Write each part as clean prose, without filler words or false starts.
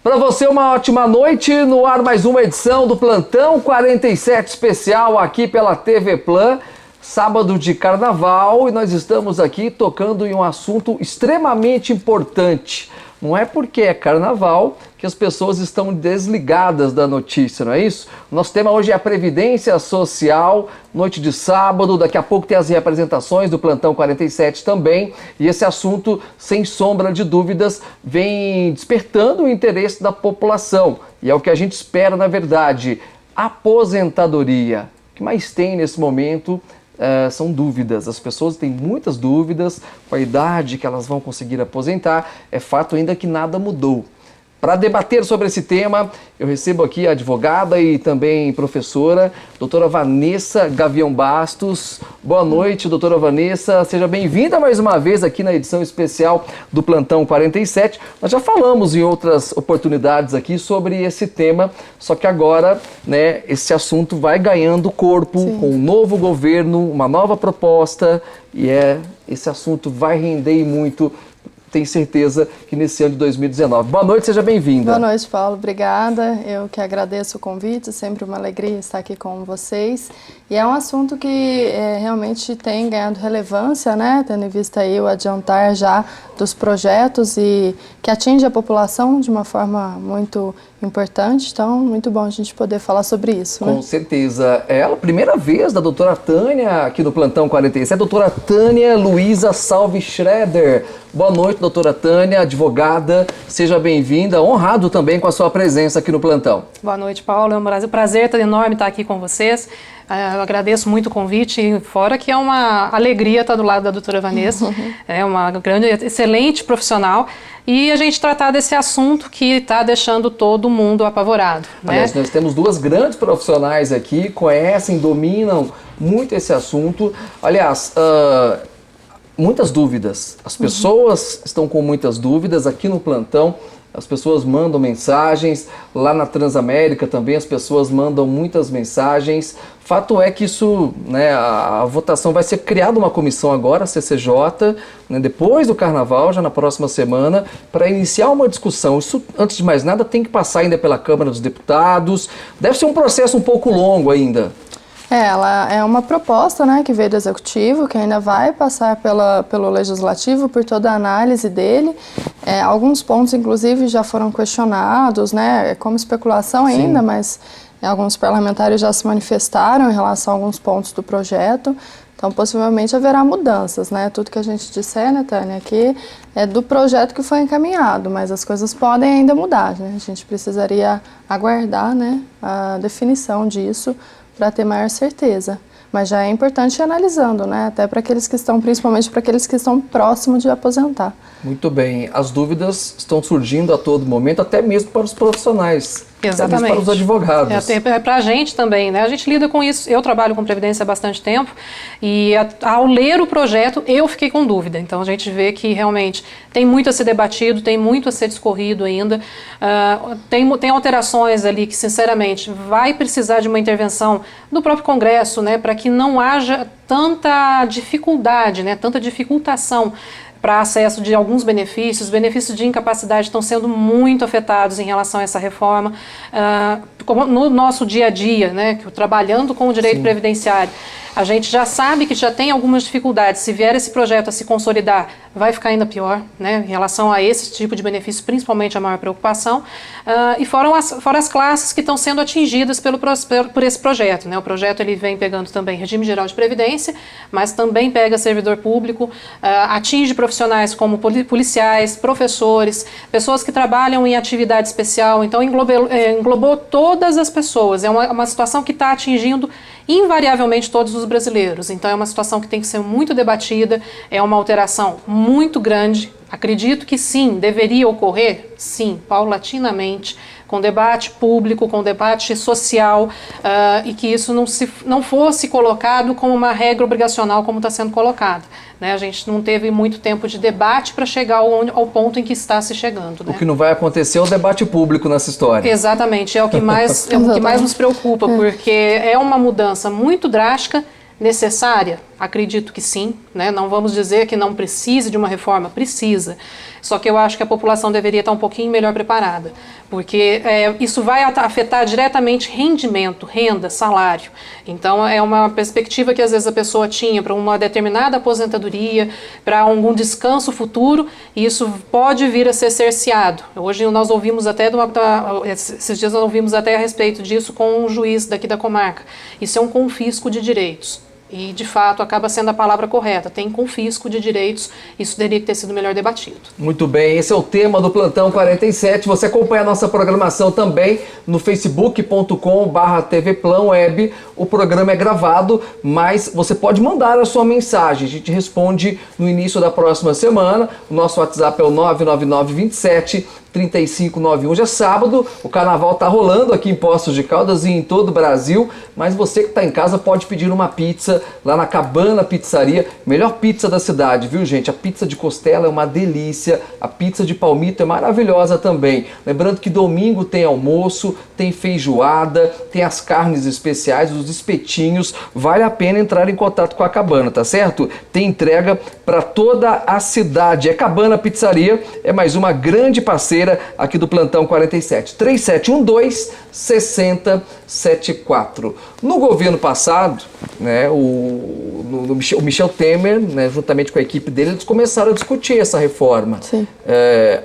Para você, uma ótima noite. No ar, mais uma edição do Plantão 47 especial aqui pela TV Plan. Sábado de carnaval e nós estamos aqui tocando em um assunto extremamente importante. Não é porque é carnaval que as pessoas estão desligadas da notícia, não é isso? Nosso tema hoje é a Previdência Social, noite de sábado, daqui a pouco tem as representações do Plantão 47 também, e esse assunto, sem sombra de dúvidas, vem despertando o interesse da população, e é o que a gente espera, na verdade. Aposentadoria. O que mais tem nesse momento são dúvidas. As pessoas têm muitas dúvidas com a idade que elas vão conseguir aposentar. É fato ainda que nada mudou. Para debater sobre esse tema, eu recebo aqui a advogada e também professora, doutora Vanessa Gavião Bastos. Boa noite, doutora Vanessa. Seja bem-vinda mais uma vez aqui na edição especial do Plantão 47. Nós já falamos em outras oportunidades aqui sobre esse tema, só que agora, né, esse assunto vai ganhando corpo. Sim. Com um novo governo, uma nova proposta, e esse assunto vai render muito. Tenho certeza que nesse ano de 2019. Boa noite, seja bem-vinda. Boa noite, Paulo. Obrigada. Eu que agradeço o convite, sempre uma alegria estar aqui com vocês. E é um assunto que realmente tem ganhado relevância, né? Tendo em vista aí o adiantar já dos projetos e que atinge a população de uma forma muito importante. Então, muito bom a gente poder falar sobre isso. Com certeza. É a primeira vez da doutora Tânia aqui no Plantão 47, doutora Tânia Luiza Salve Schroeder. Boa noite, doutora Tânia, advogada. Seja bem-vinda. Honrado também com a sua presença aqui no Plantão. Boa noite, Paulo. É um prazer enorme estar aqui com vocês. Eu agradeço muito o convite, fora que é uma alegria estar do lado da doutora Vanessa, é uma grande, excelente profissional, e a gente tratar desse assunto que está deixando todo mundo apavorado. Aliás, nós temos duas grandes profissionais aqui, conhecem, dominam muito esse assunto. Aliás, muitas dúvidas, as pessoas estão com muitas dúvidas aqui no Plantão. As pessoas mandam mensagens, lá na Transamérica também as pessoas mandam muitas mensagens. Fato é que isso, né, a votação vai ser criada uma comissão agora, a CCJ, né, depois do Carnaval, já na próxima semana, para iniciar uma discussão. Isso, antes de mais nada, tem que passar ainda pela Câmara dos Deputados. Deve ser um processo um pouco longo ainda. Ela é uma proposta, né, que veio do Executivo, que ainda vai passar pelo Legislativo, por toda a análise dele. Alguns pontos, inclusive, já foram questionados, né, como especulação ainda. Sim. Mas alguns parlamentares já se manifestaram em relação a alguns pontos do projeto. Então, possivelmente haverá mudanças, né? Tudo que a gente disser, né, Tânia, aqui é do projeto que foi encaminhado, mas as coisas podem ainda mudar, né? A gente precisaria aguardar, né, a definição disso para ter maior certeza. Mas já é importante ir analisando, né? Até para aqueles que estão, principalmente para aqueles que estão próximos de aposentar. Muito bem. As dúvidas estão surgindo a todo momento, até mesmo para os profissionais. Exatamente. Até mesmo para os advogados. Até para a gente também, né? A gente lida com isso. Eu trabalho com Previdência há bastante tempo e ao ler o projeto eu fiquei com dúvida. Então a gente vê que realmente tem muito a ser debatido, tem muito a ser discorrido ainda. Tem alterações ali que, sinceramente, vai precisar de uma intervenção do próprio Congresso, né? Para que não haja tanta dificuldade, né? Tanta dificultação para acesso de alguns benefícios. Os benefícios de incapacidade estão sendo muito afetados em relação a essa reforma. No nosso dia a dia, né, trabalhando com o direito. Sim. Previdenciário, a gente já sabe que já tem algumas dificuldades. Se vier esse projeto a se consolidar, vai ficar ainda pior, né, em relação a esse tipo de benefício, principalmente a maior preocupação. E fora as classes que estão sendo atingidas por esse projeto, né. O projeto ele vem pegando também regime geral de previdência, mas também pega servidor público, atinge profissionais como policiais, professores, pessoas que trabalham em atividade especial. Então englobou todas as pessoas. É uma situação que está atingindo invariavelmente todos os brasileiros. Então é uma situação que tem que ser muito debatida, é uma alteração muito grande. Acredito que sim, deveria ocorrer, sim, paulatinamente, com debate público, com debate social, e que isso não fosse colocado como uma regra obrigacional como está sendo colocado. Né? A gente não teve muito tempo de debate para chegar ao ponto em que está se chegando. Né? O que não vai acontecer é o debate público nessa história. Exatamente, é o que mais nos preocupa, porque é uma mudança muito drástica, necessária, Acredito que sim, né? Não vamos dizer que não precise de uma reforma, precisa. Só que eu acho que a população deveria estar um pouquinho melhor preparada, porque isso vai afetar diretamente rendimento, renda, salário. Então é uma perspectiva que às vezes a pessoa tinha para uma determinada aposentadoria, para algum descanso futuro, e isso pode vir a ser cerceado. Hoje nós ouvimos até, esses dias nós ouvimos até a respeito disso com um juiz daqui da comarca. Isso é um confisco de direitos. E, de fato, acaba sendo a palavra correta. Tem confisco de direitos, isso teria que ter sido melhor debatido. Muito bem, esse é o tema do Plantão 47. Você acompanha a nossa programação também no facebook.com/tvplanweb. O programa é gravado, mas você pode mandar a sua mensagem. A gente responde no início da próxima semana. O nosso WhatsApp é o 99927-3591. Já é sábado, o carnaval tá rolando aqui em Poços de Caldas e em todo o Brasil, mas você que está em casa pode pedir uma pizza lá na Cabana Pizzaria, melhor pizza da cidade, viu gente? A pizza de costela é uma delícia, a pizza de palmito é maravilhosa também. Lembrando que domingo tem almoço, tem feijoada, tem as carnes especiais, os espetinhos, vale a pena entrar em contato com a Cabana, tá certo? Tem entrega para toda a cidade. É Cabana Pizzaria, é mais uma grande parceira aqui do Plantão 47. 3712-6074. No governo passado, né, o Michel Temer, né, juntamente com a equipe dele, eles começaram a discutir essa reforma. Sim.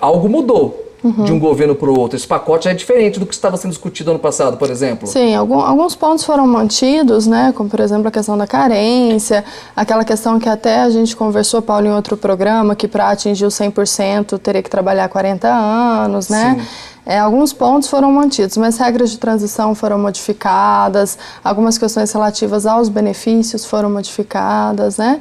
Algo mudou. De um governo para o outro. Esse pacote já é diferente do que estava sendo discutido ano passado, por exemplo. Sim, alguns pontos foram mantidos, né? Como, por exemplo, a questão da carência, aquela questão que até a gente conversou, Paulo, em outro programa, que para atingir o 100% teria que trabalhar 40 anos, né? Sim. Alguns pontos foram mantidos, mas regras de transição foram modificadas, algumas questões relativas aos benefícios foram modificadas, né?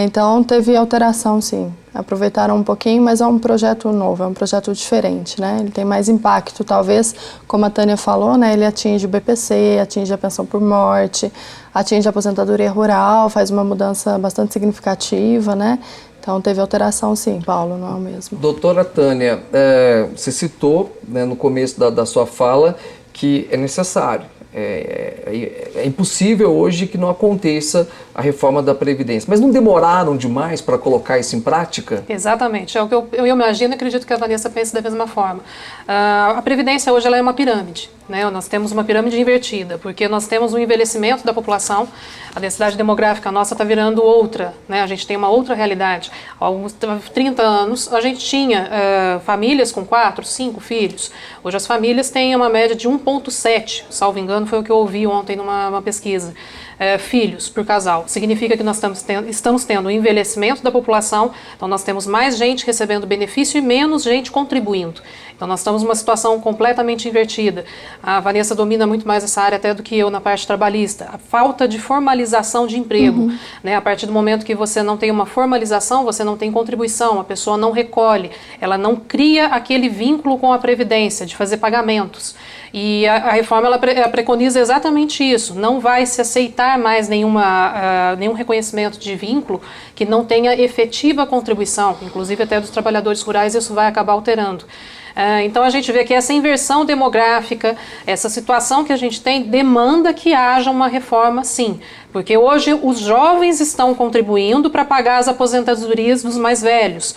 Então, teve alteração, sim. Aproveitaram um pouquinho, mas é um projeto novo, é um projeto diferente, né? Ele tem mais impacto, talvez, como a Tânia falou, né? Ele atinge o BPC, atinge a pensão por morte, atinge a aposentadoria rural, faz uma mudança bastante significativa, né? Então, teve alteração sim, Paulo, não é o mesmo. Doutora Tânia, você citou, né, no começo da sua fala que é necessário. É impossível hoje que não aconteça a reforma da Previdência. Mas não demoraram demais para colocar isso em prática? Exatamente. É o que eu imagino e acredito que a Vanessa pense da mesma forma. A Previdência hoje ela é uma pirâmide. Né? Nós temos uma pirâmide invertida, porque nós temos um envelhecimento da população, a densidade demográfica nossa está virando outra, né? A gente tem uma outra realidade. Há alguns 30 anos a gente tinha famílias com 4, 5 filhos. Hoje as famílias têm uma média de 1,7, salvo engano foi o que eu ouvi ontem numa pesquisa. Filhos por casal. Significa que nós estamos tendo um envelhecimento da população, então nós temos mais gente recebendo benefício e menos gente contribuindo. Então nós estamos numa situação completamente invertida. A Vanessa domina muito mais essa área até do que eu na parte trabalhista. A falta de formalização de emprego. Né? A partir do momento que você não tem uma formalização, você não tem contribuição, a pessoa não recolhe, ela não cria aquele vínculo com a Previdência, de fazer pagamentos. E a reforma ela preconiza exatamente isso, não vai se aceitar mais nenhum reconhecimento de vínculo que não tenha efetiva contribuição, inclusive até dos trabalhadores rurais isso vai acabar alterando. Então a gente vê que essa inversão demográfica, essa situação que a gente tem, demanda que haja uma reforma sim, porque hoje os jovens estão contribuindo para pagar as aposentadorias dos mais velhos.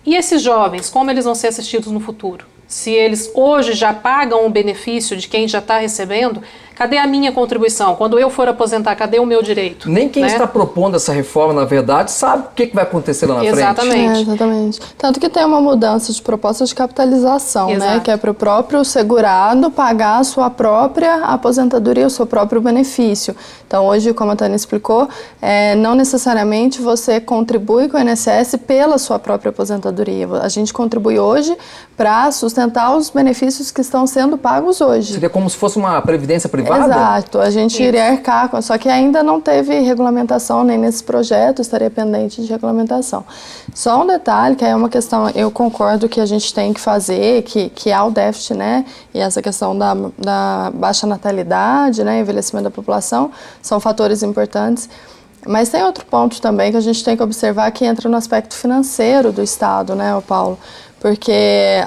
E esses jovens, como eles vão ser assistidos no futuro? Se eles hoje já pagam o benefício de quem já está recebendo, cadê a minha contribuição? Quando eu for aposentar, cadê o meu direito? Nem quem está propondo essa reforma, na verdade, sabe o que vai acontecer lá na frente. Exatamente. Tanto que tem uma mudança de proposta de capitalização, né? Que é para o próprio segurado pagar a sua própria aposentadoria, o seu próprio benefício. Então, hoje, como a Tânia explicou, não necessariamente você contribui com o INSS pela sua própria aposentadoria. A gente contribui hoje para sustentar os benefícios que estão sendo pagos hoje. Seria como se fosse uma previdência privada? Exato, a gente iria arcar, só que ainda não teve regulamentação nem nesse projeto, estaria pendente de regulamentação. Só um detalhe, que é uma questão, eu concordo que a gente tem que fazer, que há o déficit, né, e essa questão da baixa natalidade, né, envelhecimento da população, são fatores importantes. Mas tem outro ponto também que a gente tem que observar que entra no aspecto financeiro do Estado, né, Paulo? porque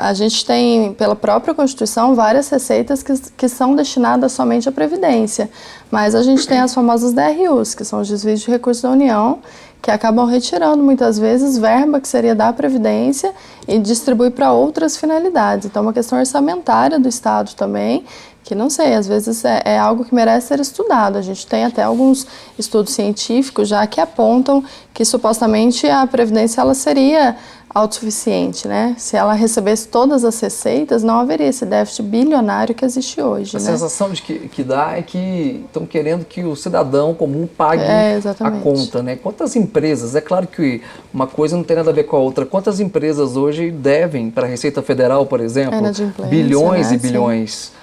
a gente tem, pela própria Constituição, várias receitas que são destinadas somente à Previdência, mas a gente tem as famosas DRUs, que são os desvios de recursos da União, que acabam retirando muitas vezes verba que seria da Previdência e distribui para outras finalidades. Então, é uma questão orçamentária do Estado também, que não sei, às vezes é algo que merece ser estudado. A gente tem até alguns estudos científicos já que apontam que supostamente a Previdência ela seria autossuficiente, né? Se ela recebesse todas as receitas, não haveria esse déficit bilionário que existe hoje. A né? sensação que dá é que estão querendo que o cidadão comum pague a conta, né? Quantas empresas, é claro que uma coisa não tem nada a ver com a outra, quantas empresas hoje devem para a Receita Federal, por exemplo, bilhões e bilhões? Sim.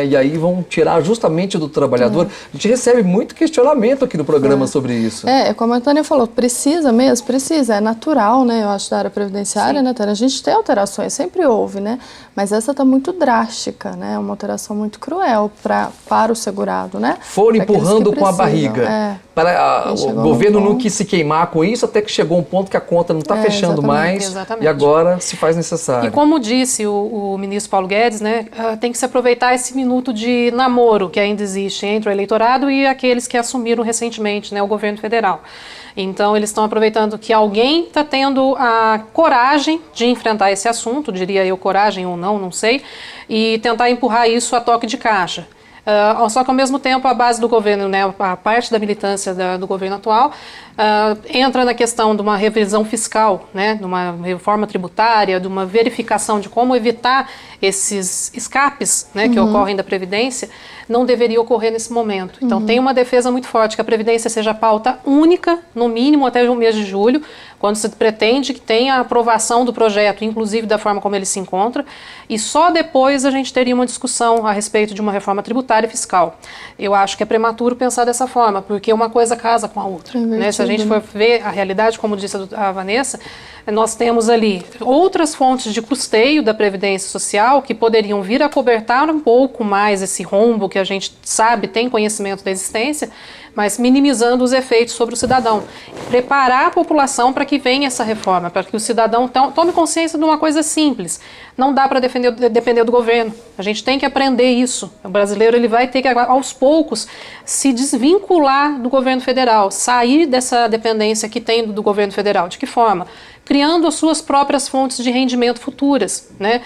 E aí vão tirar justamente do trabalhador. A gente recebe muito questionamento aqui no programa sobre isso. Como a Tânia falou, precisa mesmo? Precisa, é natural, né? Eu acho, da área previdenciária, né, Tânia? A gente tem alterações, sempre houve, né? Mas essa está muito drástica, né? É uma alteração muito cruel para o segurado, né? Foram empurrando com a barriga. O governo não quis se queimar com isso, até que chegou um ponto que a conta não está fechando mais. E agora se faz necessário. E como disse o ministro Paulo Guedes, né? Tem que se aproveitar esse minuto de namoro que ainda existe entre o eleitorado e aqueles que assumiram recentemente, né, o governo federal. Então, eles estão aproveitando que alguém está tendo a coragem de enfrentar esse assunto, diria eu coragem ou não sei, e tentar empurrar isso a toque de caixa. Só que, ao mesmo tempo, a base do governo, né, a parte da militância do governo atual, entra na questão de uma revisão fiscal, né, de uma reforma tributária, de uma verificação de como evitar esses escapes, né, que ocorrem da Previdência, não deveria ocorrer nesse momento. Então, tem uma defesa muito forte que a Previdência seja pauta única, no mínimo até o mês de julho, quando se pretende que tenha a aprovação do projeto, inclusive da forma como ele se encontra, e só depois a gente teria uma discussão a respeito de uma reforma tributária e fiscal. Eu acho que é prematuro pensar dessa forma, porque uma coisa casa com a outra. Né? Se a gente for ver a realidade, como disse a Vanessa, nós temos ali outras fontes de custeio da Previdência Social que poderiam vir a cobertar um pouco mais esse rombo que a gente sabe, tem conhecimento da existência, mas minimizando os efeitos sobre o cidadão. Preparar a população para que venha essa reforma, para que o cidadão tome consciência de uma coisa simples. Não dá para depender do governo. A gente tem que aprender isso. O brasileiro ele vai ter que, aos poucos, se desvincular do governo federal, sair dessa dependência que tem do governo federal. De que forma? Criando as suas próprias fontes de rendimento futuras, né?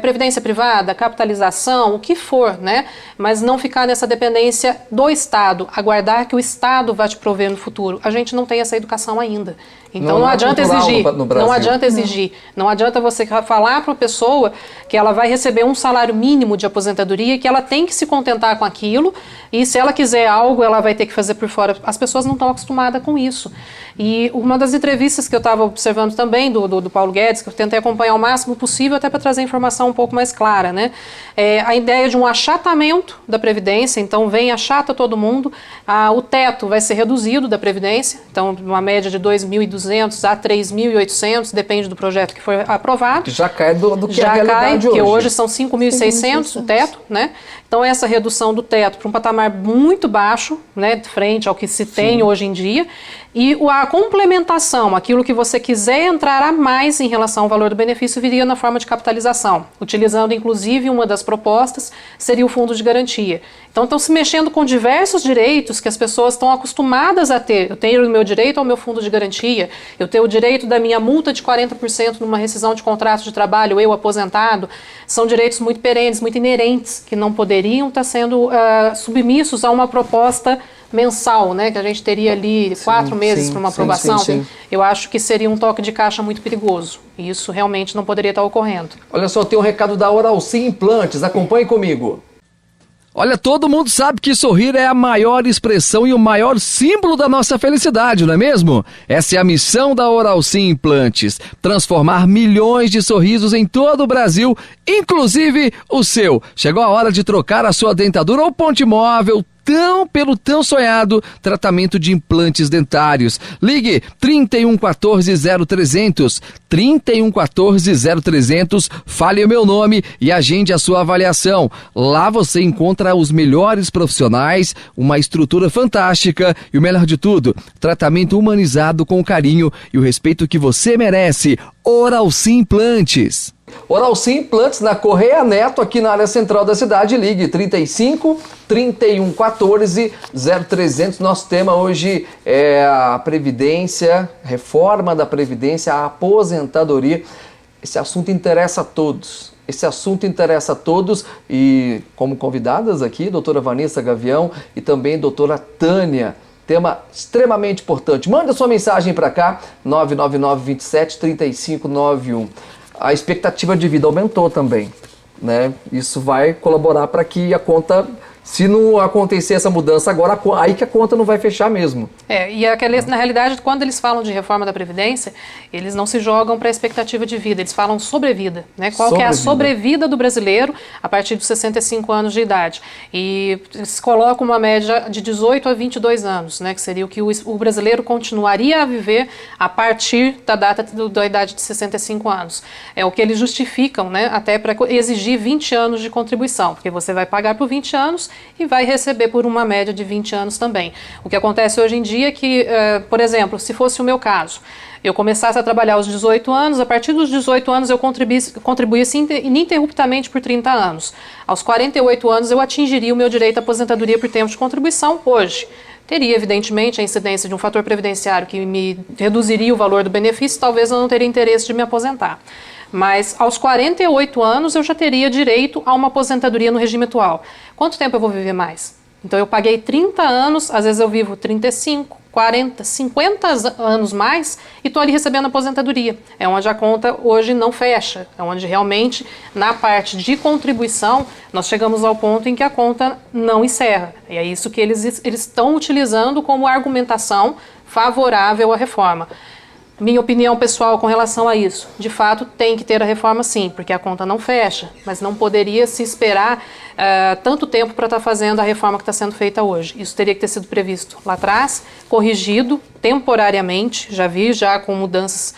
Previdência privada, capitalização, o que for, né? Mas não ficar nessa dependência do Estado, aguardar que o Estado vá te prover no futuro. A gente não tem essa educação ainda. Então não adianta exigir, não adianta exigir, não adianta você falar para a pessoa que ela vai receber um salário mínimo de aposentadoria e que ela tem que se contentar com aquilo e se ela quiser algo ela vai ter que fazer por fora. As pessoas não estão acostumadas com isso. E uma das entrevistas que eu estava observando também do Paulo Guedes, que eu tentei acompanhar o máximo possível até para trazer informação um pouco mais clara, né? A ideia de um achatamento da Previdência, então vem achata todo mundo, o teto vai ser reduzido da Previdência, então uma média de 2.200 a 3.800, depende do projeto que foi aprovado. Já cai do que é a realidade hoje. Que hoje são 5.600 o teto, né? Então essa redução do teto para um patamar muito baixo, né, frente ao que se tem hoje em dia, e a complementação, aquilo que você quiser entrar a mais em relação ao valor do benefício, viria na forma de capitalização, utilizando inclusive uma das propostas, seria o fundo de garantia. Então estão se mexendo com diversos direitos que as pessoas estão acostumadas a ter. Eu tenho o meu direito ao meu fundo de garantia, eu tenho o direito da minha multa de 40% numa rescisão de contrato de trabalho, eu aposentado. São direitos muito perenes, muito inerentes, que não poderiam estar sendo submissos a uma proposta mensal, né, que a gente teria ali 4 meses para uma aprovação. Sim. Eu acho que seria um toque de caixa muito perigoso. E isso realmente não poderia estar ocorrendo. Olha só, tem um recado da Oralcim Implantes. Acompanhe comigo. Olha, todo mundo sabe que sorrir é a maior expressão e o maior símbolo da nossa felicidade, não é mesmo? Essa é a missão da Oralcim Implantes, transformar milhões de sorrisos em todo o Brasil, inclusive o seu. Chegou a hora de trocar a sua dentadura ou ponte móvel, pelo tão sonhado tratamento de implantes dentários. Ligue 3114-0300, 3114-0300, fale o meu nome e agende a sua avaliação. Lá você encontra os melhores profissionais, uma estrutura fantástica e o melhor de tudo, tratamento humanizado com o carinho e o respeito que você merece. Oralcim Implantes. Oral Sim Implantes na Correia Neto, aqui na área central da cidade. Ligue 35 31 14 0300. Nosso tema hoje é a Previdência, reforma da Previdência, a aposentadoria. Esse assunto interessa a todos. Esse assunto interessa a todos e como convidadas aqui, doutora Vanessa Gavião e também doutora Tânia. Tema extremamente importante. Manda sua mensagem para cá, 999-27-3591. A expectativa de vida aumentou também, né? Isso vai colaborar para que a conta, se não acontecer essa mudança agora, aí que a conta não vai fechar mesmo. Na realidade, quando eles falam de reforma da Previdência, eles não se jogam para a expectativa de vida, eles falam sobrevida, né? Qual que é a sobrevida do brasileiro a partir dos 65 anos de idade. E eles colocam uma média de 18 a 22 anos, né? Que seria o que o brasileiro continuaria a viver a partir da data da idade de 65 anos. É o que eles justificam, né? Até para exigir 20 anos de contribuição, porque você vai pagar por 20 anos e vai receber por uma média de 20 anos também. O que acontece hoje em dia é que, por exemplo, se fosse o meu caso, eu começasse a trabalhar aos 18 anos, a partir dos 18 anos eu contribuísse ininterruptamente por 30 anos. Aos 48 anos eu atingiria o meu direito à aposentadoria por tempo de contribuição hoje. Teria, evidentemente, a incidência de um fator previdenciário que me reduziria o valor do benefício, talvez eu não teria interesse de me aposentar. Mas aos 48 anos eu já teria direito a uma aposentadoria no regime atual. Quanto tempo eu vou viver mais? Então eu paguei 30 anos, às vezes eu vivo 35, 40, 50 anos mais e estou ali recebendo aposentadoria. É onde a conta hoje não fecha, é onde realmente na parte de contribuição nós chegamos ao ponto em que a conta não encerra. E é isso que eles estão utilizando como argumentação favorável à reforma. Minha opinião pessoal com relação a isso, de fato tem que ter a reforma sim, porque a conta não fecha, mas não poderia se esperar tanto tempo para estar fazendo a reforma que está sendo feita hoje. Isso teria que ter sido previsto lá atrás, corrigido temporariamente, já com mudanças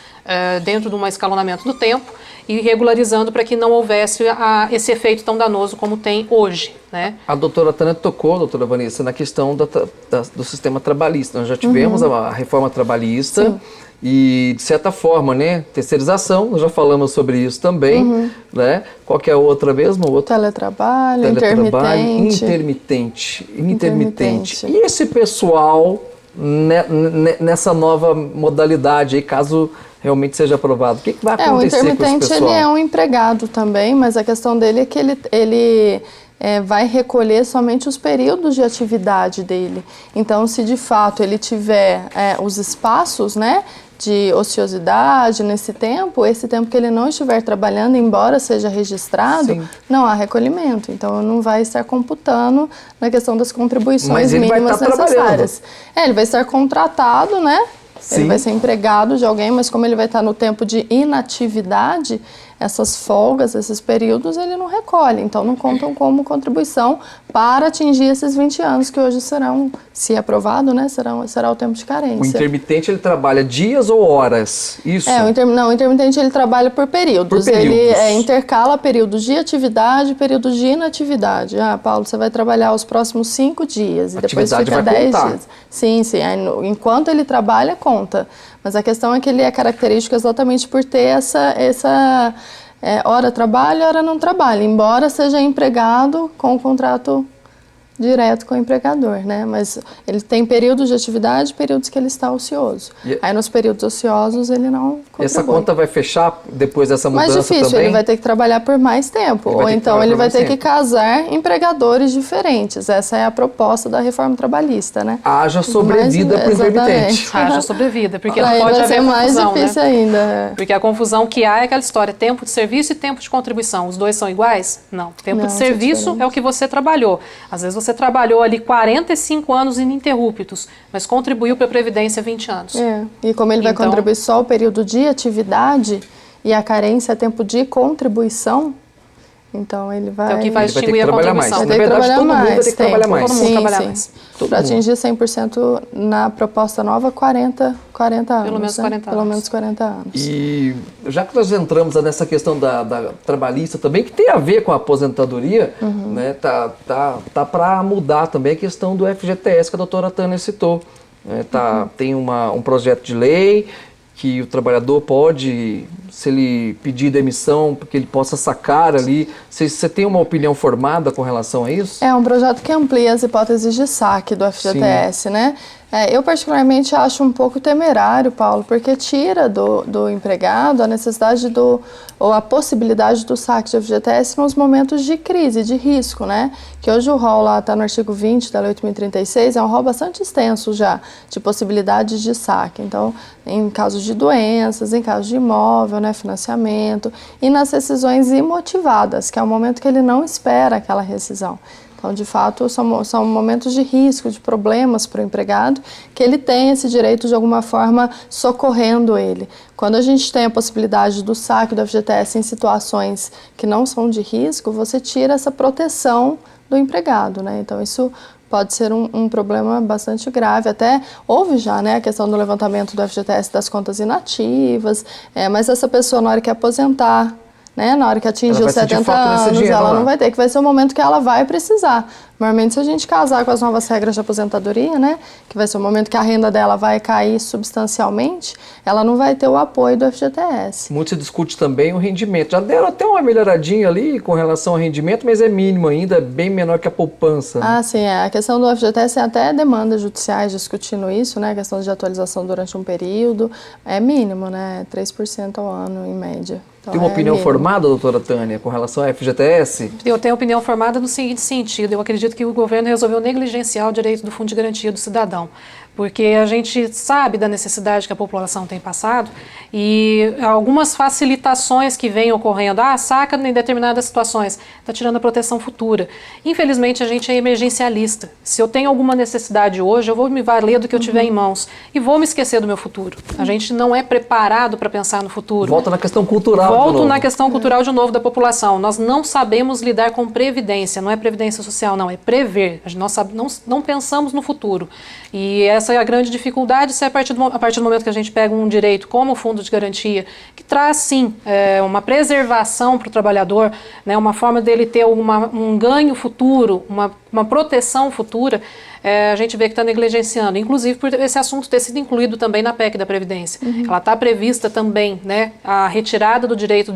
dentro de um escalonamento do tempo e regularizando para que não houvesse esse efeito tão danoso como tem hoje, né? A doutora Tânia tocou, doutora Vanessa, na questão do sistema trabalhista. Nós já tivemos a reforma trabalhista. Sim. E, de certa forma, né, terceirização, nós já falamos sobre isso também, né? Qual que é a outra mesmo? Teletrabalho, intermitente. E esse pessoal, nessa nova modalidade aí, caso realmente seja aprovado, o que vai acontecer com esse pessoal? O intermitente, ele é um empregado também, mas a questão dele é que ele vai recolher somente os períodos de atividade dele. Então, se de fato ele tiver os espaços, né, de ociosidade nesse tempo, esse tempo que ele não estiver trabalhando, embora seja registrado, sim, não há recolhimento. Então, não vai estar computando na questão das contribuições mínimas necessárias. Ele vai estar contratado, né? Sim. Ele vai ser empregado de alguém, mas como ele vai estar no tempo de inatividade, essas folgas, esses períodos, ele não recolhe. Então, não contam como contribuição para atingir esses 20 anos, que hoje serão, se aprovado, né, será o tempo de carência. O intermitente, ele trabalha dias ou horas? Isso? O intermitente, ele trabalha por períodos. Ele intercala períodos de atividade e períodos de inatividade. Paulo, você vai trabalhar os próximos 5 dias e depois fica 10 dias. Sim. Aí, enquanto ele trabalha, conta. Mas a questão é que ele é característico exatamente por ter essa hora trabalha, hora não trabalha, embora seja empregado com o contrato direto com o empregador, né? Mas ele tem períodos de atividade, períodos que ele está ocioso. Aí nos períodos ociosos ele não contribui. Essa conta vai fechar depois dessa mudança também? Mais difícil, ele vai ter que trabalhar por mais tempo. Ou então ele vai ter que casar empregadores diferentes. Essa é a proposta da reforma trabalhista, né? Haja sobrevida para o intermitente. Haja sobrevida, porque não pode haver confusão, mais difícil, né? Ainda. Porque a confusão que há é aquela história, tempo de serviço e tempo de contribuição. Os dois são iguais? Não. Tempo de serviço é o que você trabalhou. Às vezes você trabalhou ali 45 anos ininterruptos, mas contribuiu para a Previdência 20 anos. E como ele vai contribuir só o período de atividade e a carência é tempo de contribuição, então ele vai... É o que vai extinguir a contribuição. Vai ter que trabalhar mais. Todo mundo vai ter que trabalhar mais. Todo mundo trabalhar mais. Para atingir 100% na proposta nova, 40 anos. Pelo menos 40 anos. Pelo menos 40 anos. E já que nós entramos nessa questão da trabalhista também, que tem a ver com a aposentadoria, né, tá para mudar também a questão do FGTS que a doutora Tânia citou. Tem um projeto de lei que o trabalhador pode, se ele pedir demissão, porque ele possa sacar ali. Você tem uma opinião formada com relação a isso? É um projeto que amplia as hipóteses de saque do FGTS, né? Eu particularmente acho um pouco temerário, Paulo, porque tira do empregado a necessidade ou a possibilidade do saque de FGTS nos momentos de crise, de risco, né? Que hoje o rol lá está no artigo 20 da Lei 8.036, é um rol bastante extenso já, de possibilidades de saque. Então, em casos de doenças, em casos de imóvel, né, financiamento, e nas rescisões imotivadas, que é o momento que ele não espera aquela rescisão. Então, de fato, são momentos de risco, de problemas para o empregado, que ele tem esse direito de alguma forma socorrendo ele. Quando a gente tem a possibilidade do saque do FGTS em situações que não são de risco, você tira essa proteção do empregado, né? Então, isso pode ser um problema bastante grave. Até houve já, né, a questão do levantamento do FGTS das contas inativas, mas essa pessoa, na hora que aposentar, né, na hora que atingir os 70 anos, ela não vai ter, que vai ser o momento que ela vai precisar. Normalmente, se a gente casar com as novas regras de aposentadoria, né, que vai ser o momento que a renda dela vai cair substancialmente, ela não vai ter o apoio do FGTS. Muito se discute também o rendimento. Já deram até uma melhoradinha ali com relação ao rendimento, mas é mínimo ainda, é bem menor que a poupança. Ah, sim, a questão do FGTS tem até demandas judiciais discutindo isso, né, a questão de atualização durante um período, é mínimo, né, 3% ao ano em média. Então, tem uma opinião formada, doutora Tânia, com relação ao FGTS? Eu tenho opinião formada no seguinte sentido: eu acredito que o governo resolveu negligenciar o direito do Fundo de Garantia do Cidadão, porque a gente sabe da necessidade que a população tem passado e algumas facilitações que vêm ocorrendo, saca em determinadas situações, está tirando a proteção futura. Infelizmente, a gente é emergencialista. Se eu tenho alguma necessidade hoje, eu vou me valer do que eu tiver em mãos e vou me esquecer do meu futuro. A gente não é preparado para pensar no futuro. Volta na questão cultural. Volto na questão cultural de novo da população. Nós não sabemos lidar com previdência, não é previdência social, não, é prever. Nós não pensamos no futuro. E essa é a grande dificuldade, se a partir do momento que a gente pega um direito como o Fundo de Garantia, que traz sim uma preservação para o trabalhador, né, uma forma dele ter um ganho futuro, uma proteção futura, a gente vê que está negligenciando, inclusive por esse assunto ter sido incluído também na PEC da Previdência. Ela está prevista também, né, a retirada do direito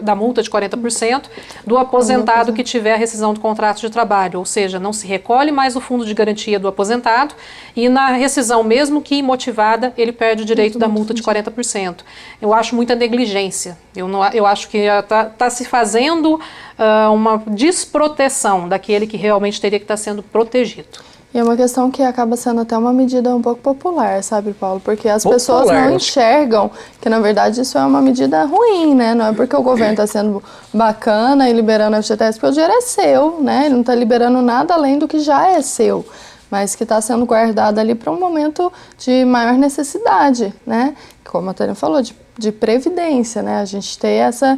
da multa de 40% do aposentado que tiver a rescisão do contrato de trabalho, ou seja, não se recolhe mais o fundo de garantia do aposentado e na rescisão, mesmo que imotivada, ele perde o direito da multa de 40%. Eu acho muita negligência. Eu acho que está se fazendo uma desproteção daquele que realmente teria que estar sendo protegido. E é uma questão que acaba sendo até uma medida um pouco popular, sabe, Paulo? Porque as pessoas não enxergam que, na verdade, isso é uma medida ruim, né? Não é porque o governo está sendo bacana e liberando a FGTS, porque o dinheiro é seu, né? Ele não está liberando nada além do que já é seu, mas que está sendo guardado ali para um momento de maior necessidade, né? Como a Tânia falou, de previdência, né? A gente ter essa...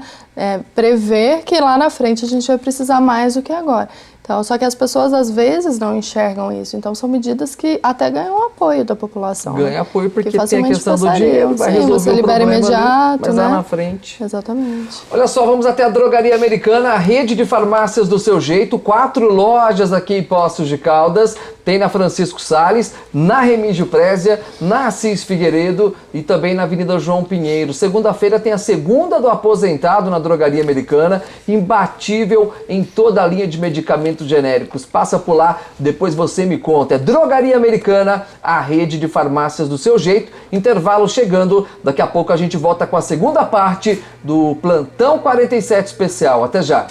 prever que lá na frente a gente vai precisar mais do que agora. Então, só que as pessoas às vezes não enxergam isso. Então, são medidas que até ganham apoio da população. Ganha apoio porque tem a questão do dinheiro, vai resolver você libera o problema imediato, mas né? lá na frente. Exatamente. Olha só, vamos até a Drogaria Americana, a rede de farmácias do seu jeito, 4 lojas aqui em Poços de Caldas, tem na Francisco Salles, na Remígio Prézia, na Assis Figueiredo e também na Avenida João Pinheiro. Segunda-feira tem a segunda do aposentado na Drogaria Americana, imbatível em toda a linha de medicamentos genéricos. Passa por lá, depois você me conta. É Drogaria Americana, a rede de farmácias do seu jeito. Intervalo chegando, daqui a pouco a gente volta com a segunda parte do Plantão 47 Especial. Até já!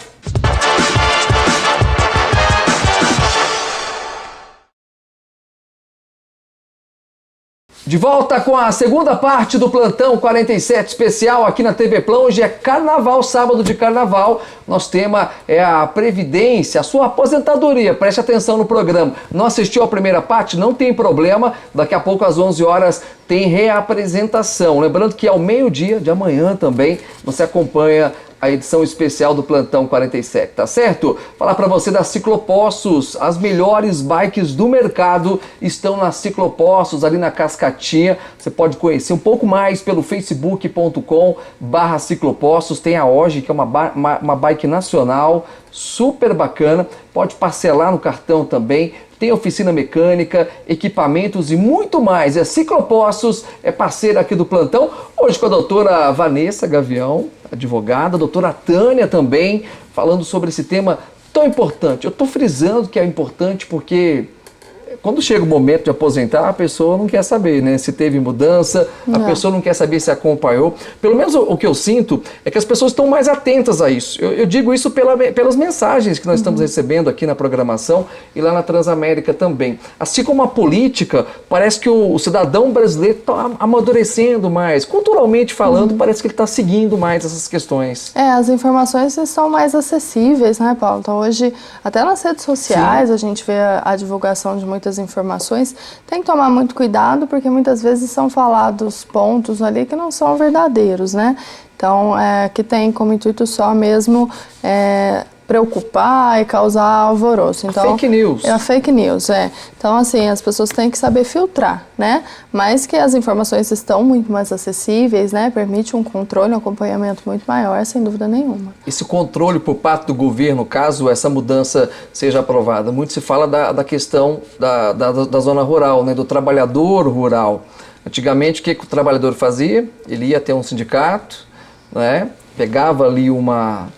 De volta com a segunda parte do Plantão 47 Especial aqui na TV Plan. Hoje é Carnaval, sábado de Carnaval. Nosso tema é a Previdência, a sua aposentadoria. Preste atenção no programa. Não assistiu a primeira parte? Não tem problema. Daqui a pouco às 11 horas tem reapresentação. Lembrando que ao meio-dia de amanhã também você acompanha a edição especial do Plantão 47, tá certo? Falar para você da Ciclopostos, as melhores bikes do mercado estão na Ciclopostos, ali na Cascatinha. Você pode conhecer um pouco mais pelo facebook.com/ciclopostos. Tem a Oji, que é uma bike nacional, super bacana. Pode parcelar no cartão também. tem oficina mecânica, equipamentos e muito mais. A Ciclopostos é parceira aqui do plantão, hoje com a doutora Vanessa Gavião, advogada, a doutora Tânia também, falando sobre esse tema tão importante. Eu estou frisando que é importante porque quando chega o momento de aposentar, a pessoa não quer saber, né? Se teve mudança, a pessoa não quer saber se acompanhou. Pelo menos o que eu sinto é que as pessoas estão mais atentas a isso. Eu digo isso pelas mensagens que nós estamos recebendo aqui na programação e lá na Transamérica também. Assim como a política, parece que o cidadão brasileiro está amadurecendo mais. Culturalmente falando, parece que ele está seguindo mais essas questões. As informações são mais acessíveis, né, Paulo? Então, hoje, até nas redes sociais, a gente vê a divulgação de muitas informações. Tem que tomar muito cuidado, porque muitas vezes são falados pontos ali que não são verdadeiros, né? Então, que tem como intuito só mesmo preocupar e causar alvoroço. Então, fake news. Fake news, Então, assim, as pessoas têm que saber filtrar, né? Mas que as informações estão muito mais acessíveis, né? Permite um controle, um acompanhamento muito maior, sem dúvida nenhuma. Esse controle por parte do governo, caso essa mudança seja aprovada, muito se fala da questão da zona rural, né? Do trabalhador rural. Antigamente, o que o trabalhador fazia? Ele ia até um sindicato, né? Pegava ali uma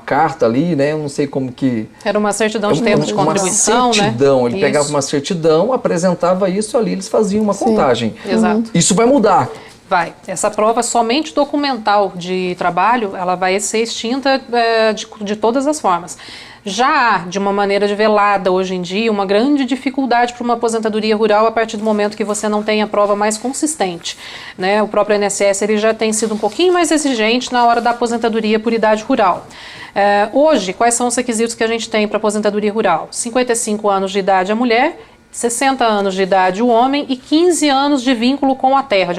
carta ali, né? Eu não sei como que... Era uma certidão de termos de contribuição, uma certidão, né? Ele pegava uma certidão, apresentava isso ali, eles faziam uma contagem. Exato. Isso vai mudar. Vai. Essa prova somente documental de trabalho, ela vai ser extinta de todas as formas. Já há, de uma maneira velada hoje em dia, uma grande dificuldade para uma aposentadoria rural a partir do momento que você não tem a prova mais consistente, né? O próprio INSS ele já tem sido um pouquinho mais exigente na hora da aposentadoria por idade rural. Hoje, quais são os requisitos que a gente tem para aposentadoria rural? 55 anos de idade a mulher, 60 anos de idade o homem e 15 anos de vínculo com a terra,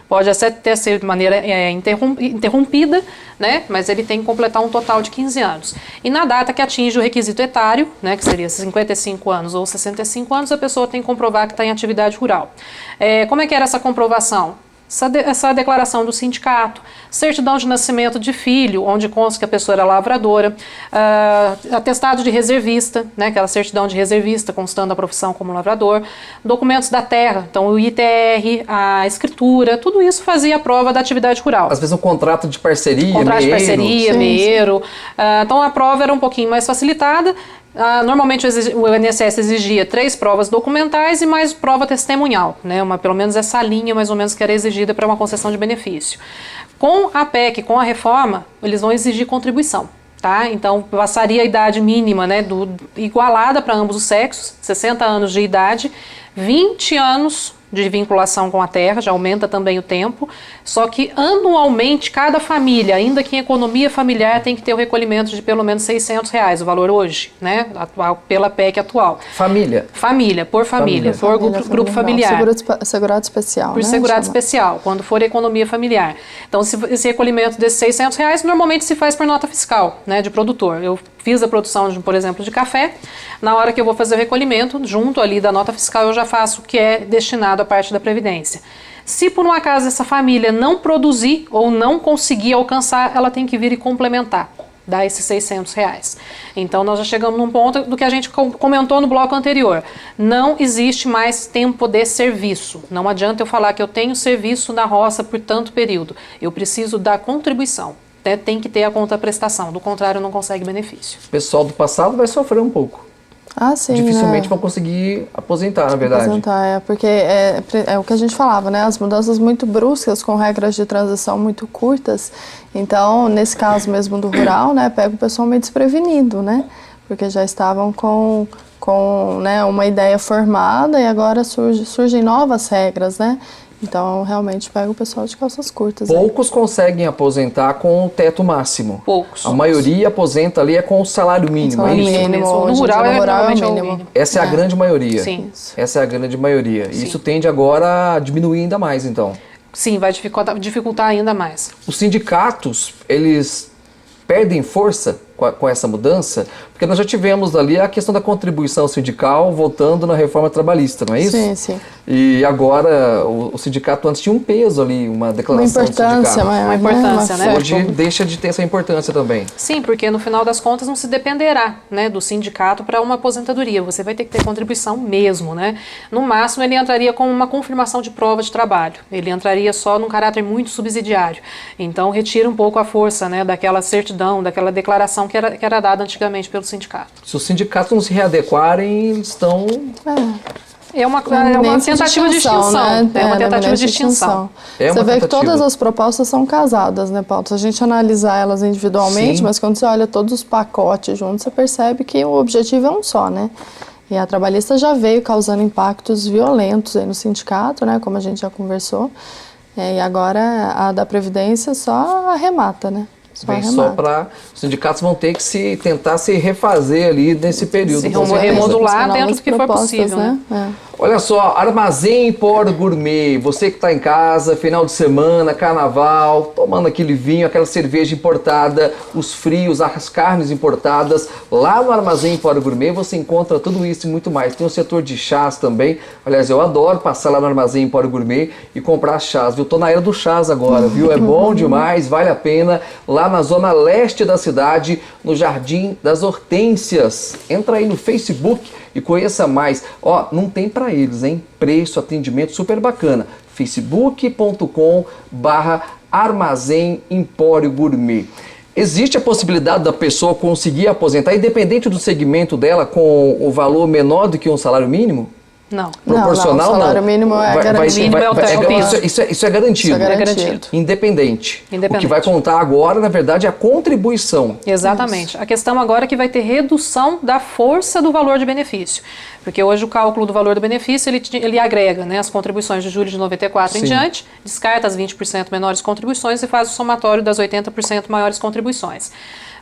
pode até ser de maneira interrompida, né? Mas ele tem que completar um total de 15 anos. E na data que atinge o requisito etário, né, que seria 55 anos ou 65 anos, a pessoa tem que comprovar que está em atividade rural. Como é que era essa comprovação? Essa declaração do sindicato, certidão de nascimento de filho, onde consta que a pessoa era lavradora, atestado de reservista, né, aquela certidão de reservista constando a profissão como lavrador, documentos da terra, então o ITR, a escritura, tudo isso fazia a prova da atividade rural. Às vezes um contrato de parceria, meieiro. Então a prova era um pouquinho mais facilitada. Normalmente o INSS exigia 3 provas documentais e mais prova testemunhal, né? Pelo menos essa linha mais ou menos que era exigida para uma concessão de benefício. Com a PEC, com a reforma, eles vão exigir contribuição. Tá? Então passaria a idade mínima, né, igualada para ambos os sexos, 60 anos de idade, 20 anos de vinculação com a terra, já aumenta também o tempo, só que anualmente cada família, ainda que em economia familiar, tem que ter o recolhimento de pelo menos R$600, o valor hoje, né, pela PEC atual. Família, por grupo familiar. Segurado especial, por segurado especial, quando for economia familiar. Então, esse recolhimento desses R$600 normalmente se faz por nota fiscal, né, de produtor. Eu fiz a produção, por exemplo, de café, na hora que eu vou fazer o recolhimento, junto ali da nota fiscal, eu já faço o que é destinado à parte da Previdência. Se por um acaso essa família não produzir ou não conseguir alcançar, ela tem que vir e complementar, dar esses R$600. Então nós já chegamos num ponto do que a gente comentou no bloco anterior. Não existe mais tempo de serviço. Não adianta eu falar que eu tenho serviço na roça por tanto período. Eu preciso da contribuição. Tem que ter a contraprestação, do contrário não consegue benefício. O pessoal do passado vai sofrer um pouco. Sim, dificilmente né? vão conseguir aposentar, na verdade. Porque é o que a gente falava, né? As mudanças muito bruscas, com regras de transição muito curtas. Então, nesse caso mesmo do rural, né, pega o pessoal meio desprevenido, né? Porque já estavam com né, uma ideia formada e agora surgem novas regras, né? Então, realmente, pega o pessoal de calças curtas. Poucos conseguem aposentar com o teto máximo. Poucos. A maioria aposenta ali com o salário mínimo. Salário mínimo. No rural é o mínimo. Essa é a grande maioria. Sim. Essa é a grande maioria. Sim. Isso tende agora a diminuir ainda mais, então. Sim, vai dificultar ainda mais. Os sindicatos, eles perdem força com essa mudança? Porque nós já tivemos ali a questão da contribuição sindical voltando na reforma trabalhista, não é isso? Sim, sim. E agora o sindicato antes tinha um peso ali, uma declaração Uma importância sindical. maior. Uma importância, né? Hoje deixa de ter essa importância também. Sim, porque no final das contas não se dependerá, né, do sindicato para uma aposentadoria. Você vai ter que ter contribuição mesmo, né? No máximo ele entraria com uma confirmação de prova de trabalho. Ele entraria só num caráter muito subsidiário. Então retira um pouco a força, né, daquela certidão, daquela declaração que era dada antigamente pelo sindicato. Se os sindicatos não se readequarem, eles estão... É uma tentativa de extinção. Né? É uma tentativa de extinção. Você vê que todas as propostas são casadas, né, Paulo? Se a gente analisar elas individualmente, Sim. mas quando você olha todos os pacotes juntos, você percebe que o objetivo é um só, né? E a trabalhista já veio causando impactos violentos aí no sindicato, né, como a gente já conversou. E agora a da Previdência só arremata, né? Vem só para... Os sindicatos vão ter que tentar se refazer ali nesse período. Se remodular dentro do que for possível, né? Olha só, Armazém Empório Gourmet, você que está em casa, final de semana, carnaval, tomando aquele vinho, aquela cerveja importada, os frios, as carnes importadas, lá no Armazém Empório Gourmet você encontra tudo isso e muito mais. Tem o setor de chás também, aliás, eu adoro passar lá no Armazém Empório Gourmet e comprar chás, viu? Tô na era do chás agora, viu? É bom demais, vale a pena, lá na zona leste da cidade, no Jardim das Hortênsias. Entra aí no Facebook e conheça mais. Ó, não tem para eles, hein? Preço, atendimento super bacana. facebook.com/Armazém Empório Gourmet. Existe a possibilidade da pessoa conseguir aposentar, independente do segmento dela, com o valor menor do que um salário mínimo? Não. Proporcional, não. O salário mínimo é garantido. Isso é garantido. Isso é garantido. Independente. O que vai contar agora, na verdade, é a contribuição. Exatamente. A questão agora é que vai ter redução da força do valor de benefício. Porque hoje o cálculo do valor do benefício, ele agrega, né, as contribuições de julho de 94 em diante, descarta as 20% menores contribuições e faz o somatório das 80% maiores contribuições.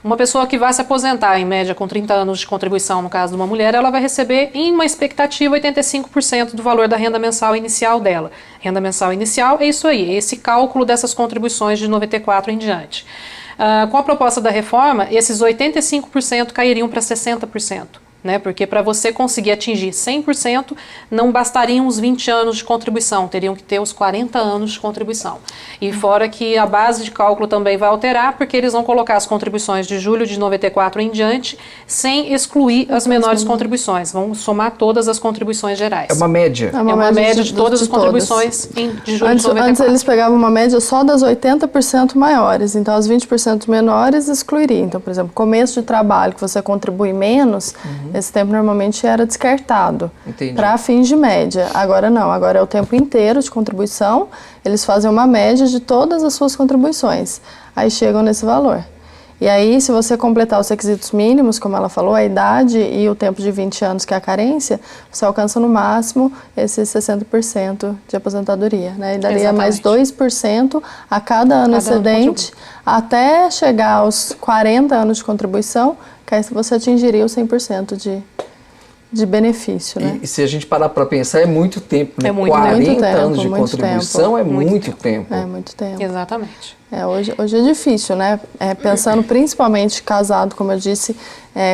Uma pessoa que vai se aposentar, em média, com 30 anos de contribuição, no caso de uma mulher, ela vai receber, em uma expectativa, 85% do valor da renda mensal inicial dela. Renda mensal inicial é isso aí, é esse cálculo dessas contribuições de 94 em diante. Com a proposta da reforma, esses 85% cairiam para 60%. Né? Porque para você conseguir atingir 100%, não bastariam os 20 anos de contribuição, teriam que ter os 40 anos de contribuição. E fora que a base de cálculo também vai alterar, porque eles vão colocar as contribuições de julho de 94 em diante, sem excluir as menores contribuições. Vão somar todas as contribuições gerais. É uma média. É uma média de todas as contribuições de julho de 94. Antes eles pegavam uma média só das 80% maiores, então as 20% menores excluiriam. Então, por exemplo, começo de trabalho, que você contribui menos, esse tempo normalmente era descartado para fins de média. Agora não, agora é o tempo inteiro de contribuição, eles fazem uma média de todas as suas contribuições, aí chegam nesse valor. E aí, se você completar os requisitos mínimos, como ela falou, a idade e o tempo de 20 anos, que é a carência, você alcança no máximo esses 60% de aposentadoria, né? E daria mais 2% a cada ano excedente, até chegar aos 40 anos de contribuição, que aí você atingiria os 100% de benefício, né? E se a gente parar para pensar, é muito tempo, né? É muito 40 anos de contribuição é muito tempo. É muito tempo. Exatamente. Hoje é difícil, né? Pensando principalmente casado, como eu disse,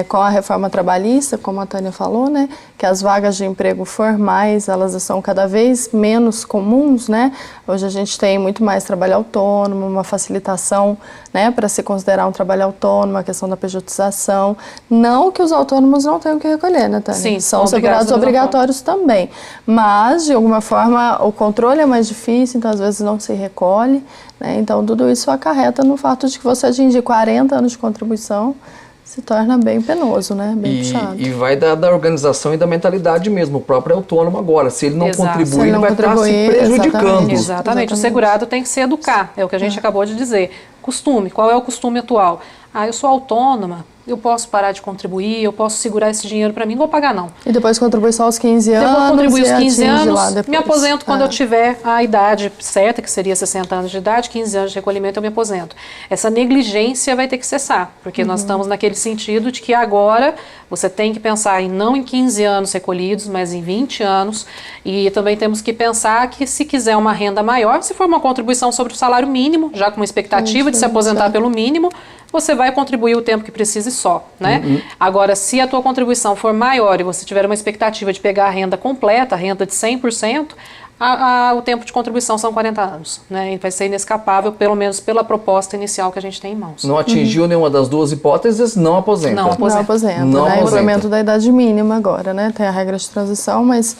com a reforma trabalhista, como a Tânia falou, né? Que as vagas de emprego formais, elas são cada vez menos comuns, né? Hoje a gente tem muito mais trabalho autônomo, uma facilitação, né? Para se considerar um trabalho autônomo, a questão da pejotização. Não que os autônomos não tenham que recolher, né, Tânia? Sim, são segurados obrigatórios também. Mas, de alguma forma, o controle é mais difícil, então às vezes não se recolhe, né? Então, tudo isso acarreta no fato de que você atingir 40 anos de contribuição se torna bem penoso, né? Bem puxado. E vai da organização e da mentalidade mesmo. O próprio é autônomo agora. Se ele não contribuir, ele vai estar se prejudicando. Exatamente. O segurado tem que se educar. É o que a gente acabou de dizer. Costume. Qual é o costume atual? Eu sou autônoma, eu posso parar de contribuir, eu posso segurar esse dinheiro para mim, não vou pagar não. E depois contribui só aos 15 anos. Eu vou contribuir aos 15 anos, me aposento aposento quando eu tiver a idade certa, que seria 60 anos de idade, 15 anos de recolhimento eu me aposento. Essa negligência vai ter que cessar, porque nós estamos naquele sentido de que agora você tem que pensar não em 15 anos recolhidos, mas em 20 anos, e também temos que pensar que se quiser uma renda maior, se for uma contribuição sobre o salário mínimo, já com uma expectativa de se aposentar pelo mínimo, você vai contribuir o tempo que precise só, né? Agora, se a tua contribuição for maior e você tiver uma expectativa de pegar a renda completa, a renda de 100%, o tempo de contribuição são 40 anos, né? E vai ser inescapável, pelo menos pela proposta inicial que a gente tem em mãos. Não atingiu nenhuma das duas hipóteses, não aposenta. Não aposenta. Não aposenta, Não né? aposenta. Implemento da idade mínima agora, né? Tem a regra de transição, mas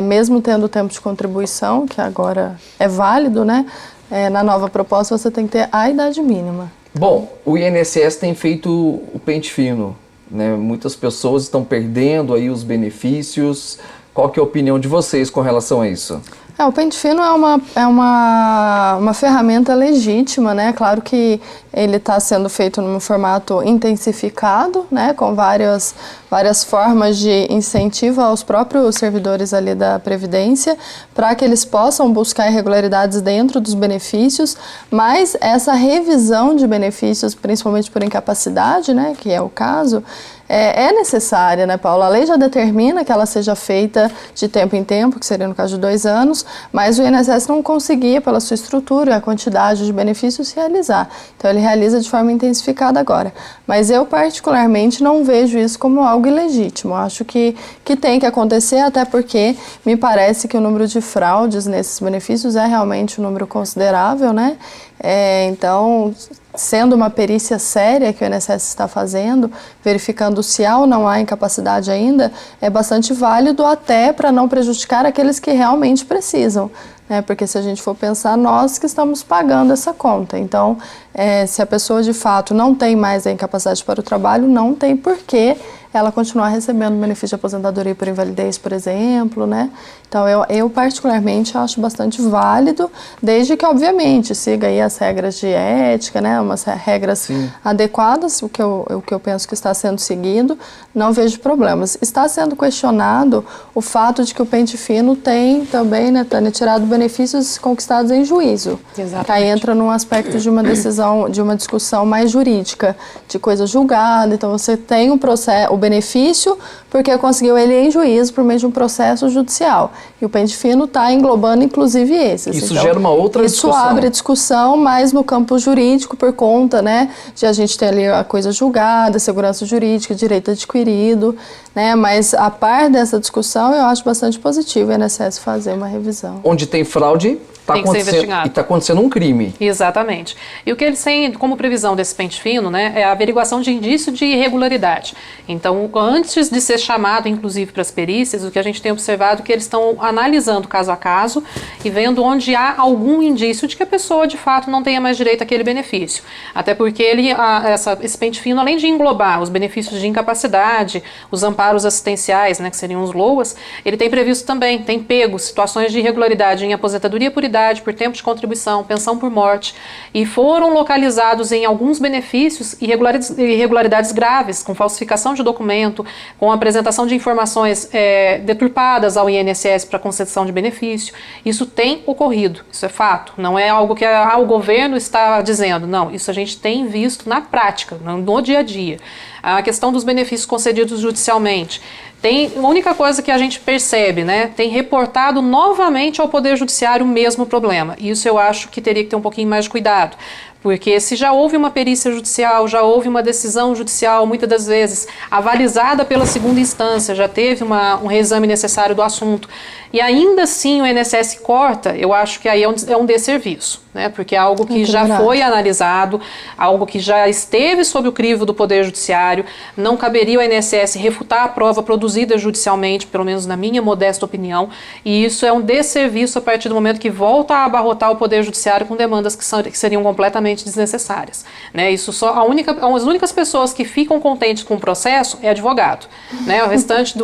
mesmo tendo o tempo de contribuição, que agora é válido, né? Na nova proposta você tem que ter a idade mínima. Bom, o INSS tem feito o pente fino, né? Muitas pessoas estão perdendo aí os benefícios. Qual que é a opinião de vocês com relação a isso? O pente fino é uma ferramenta legítima, né? Claro que ele está sendo feito num formato intensificado, né? Com várias formas de incentivo aos próprios servidores ali da Previdência, para que eles possam buscar irregularidades dentro dos benefícios, mas essa revisão de benefícios, principalmente por incapacidade, né? Que é o caso, é necessária, né, Paula? A lei já determina que ela seja feita de tempo em tempo, que seria no caso de 2 anos, mas o INSS não conseguia, pela sua estrutura e a quantidade de benefícios, realizar. Então, ele realiza de forma intensificada agora. Mas eu, particularmente, não vejo isso como algo ilegítimo. Eu acho que tem que acontecer, até porque me parece que o número de fraudes nesses benefícios é realmente um número considerável, né? Então, sendo uma perícia séria que o INSS está fazendo, verificando se há ou não há incapacidade ainda, é bastante válido até para não prejudicar aqueles que realmente precisam, né? Porque se a gente for pensar, nós que estamos pagando essa conta. Então, se a pessoa de fato não tem mais a incapacidade para o trabalho, não tem porquê ela continuar recebendo benefício de aposentadoria por invalidez, por exemplo, né? Então, eu particularmente acho bastante válido, desde que, obviamente, siga aí as regras de ética, né? Umas regras adequadas, o que eu penso que está sendo seguido, não vejo problemas. Está sendo questionado o fato de que o pente fino tem também, né, Tânia, tirado benefícios conquistados em juízo. Exatamente. Que aí entra num aspecto de uma decisão, de uma discussão mais jurídica, de coisa julgada. Então, você tem o benefício porque conseguiu ele em juízo por meio de um processo judicial. E o pente fino está englobando, inclusive, esses. Isso então, gera uma outra discussão. Isso abre discussão, mas no campo jurídico, por conta, né, de a gente ter ali a coisa julgada, segurança jurídica, direito adquirido, né, mas a par dessa discussão, eu acho bastante positivo o INSS fazer uma revisão. Onde tem fraude, Tem que ser investigado. e está acontecendo um crime. Exatamente. E o que eles têm como previsão desse pente fino, né, é a averiguação de indício de irregularidade. Então, antes de ser chamado, inclusive, para as perícias, o que a gente tem observado é que eles estão analisando caso a caso e vendo onde há algum indício de que a pessoa, de fato, não tenha mais direito àquele benefício. Até porque esse pente fino, além de englobar os benefícios de incapacidade, os amparos assistenciais, né, que seriam os LOAS, ele tem previsto também, tem pego situações de irregularidade em aposentadoria por idade, por tempo de contribuição, pensão por morte, e foram localizados em alguns benefícios irregularidades graves, com falsificação de documento, com apresentação de informações deturpadas ao INSS para concessão de benefício. Isso tem ocorrido, isso é fato, não é algo que o governo está dizendo, não, isso a gente tem visto na prática, no dia a dia. A questão dos benefícios concedidos judicialmente. A única coisa que a gente percebe, né, tem reportado novamente ao Poder Judiciário o mesmo problema. Isso eu acho que teria que ter um pouquinho mais de cuidado. Porque se já houve uma perícia judicial, já houve uma decisão judicial, muitas das vezes avalizada pela segunda instância, já teve um reexame necessário do assunto, e ainda assim o INSS corta, eu acho que aí é um desserviço, né? Porque é algo que já foi analisado, algo que já esteve sob o crivo do Poder Judiciário, não caberia ao INSS refutar a prova produzida judicialmente, pelo menos na minha modesta opinião, e isso é um desserviço a partir do momento que volta a abarrotar o Poder Judiciário com demandas que seriam completamente desnecessárias, né? Isso as únicas pessoas que ficam contentes com o processo é advogado, né? O restante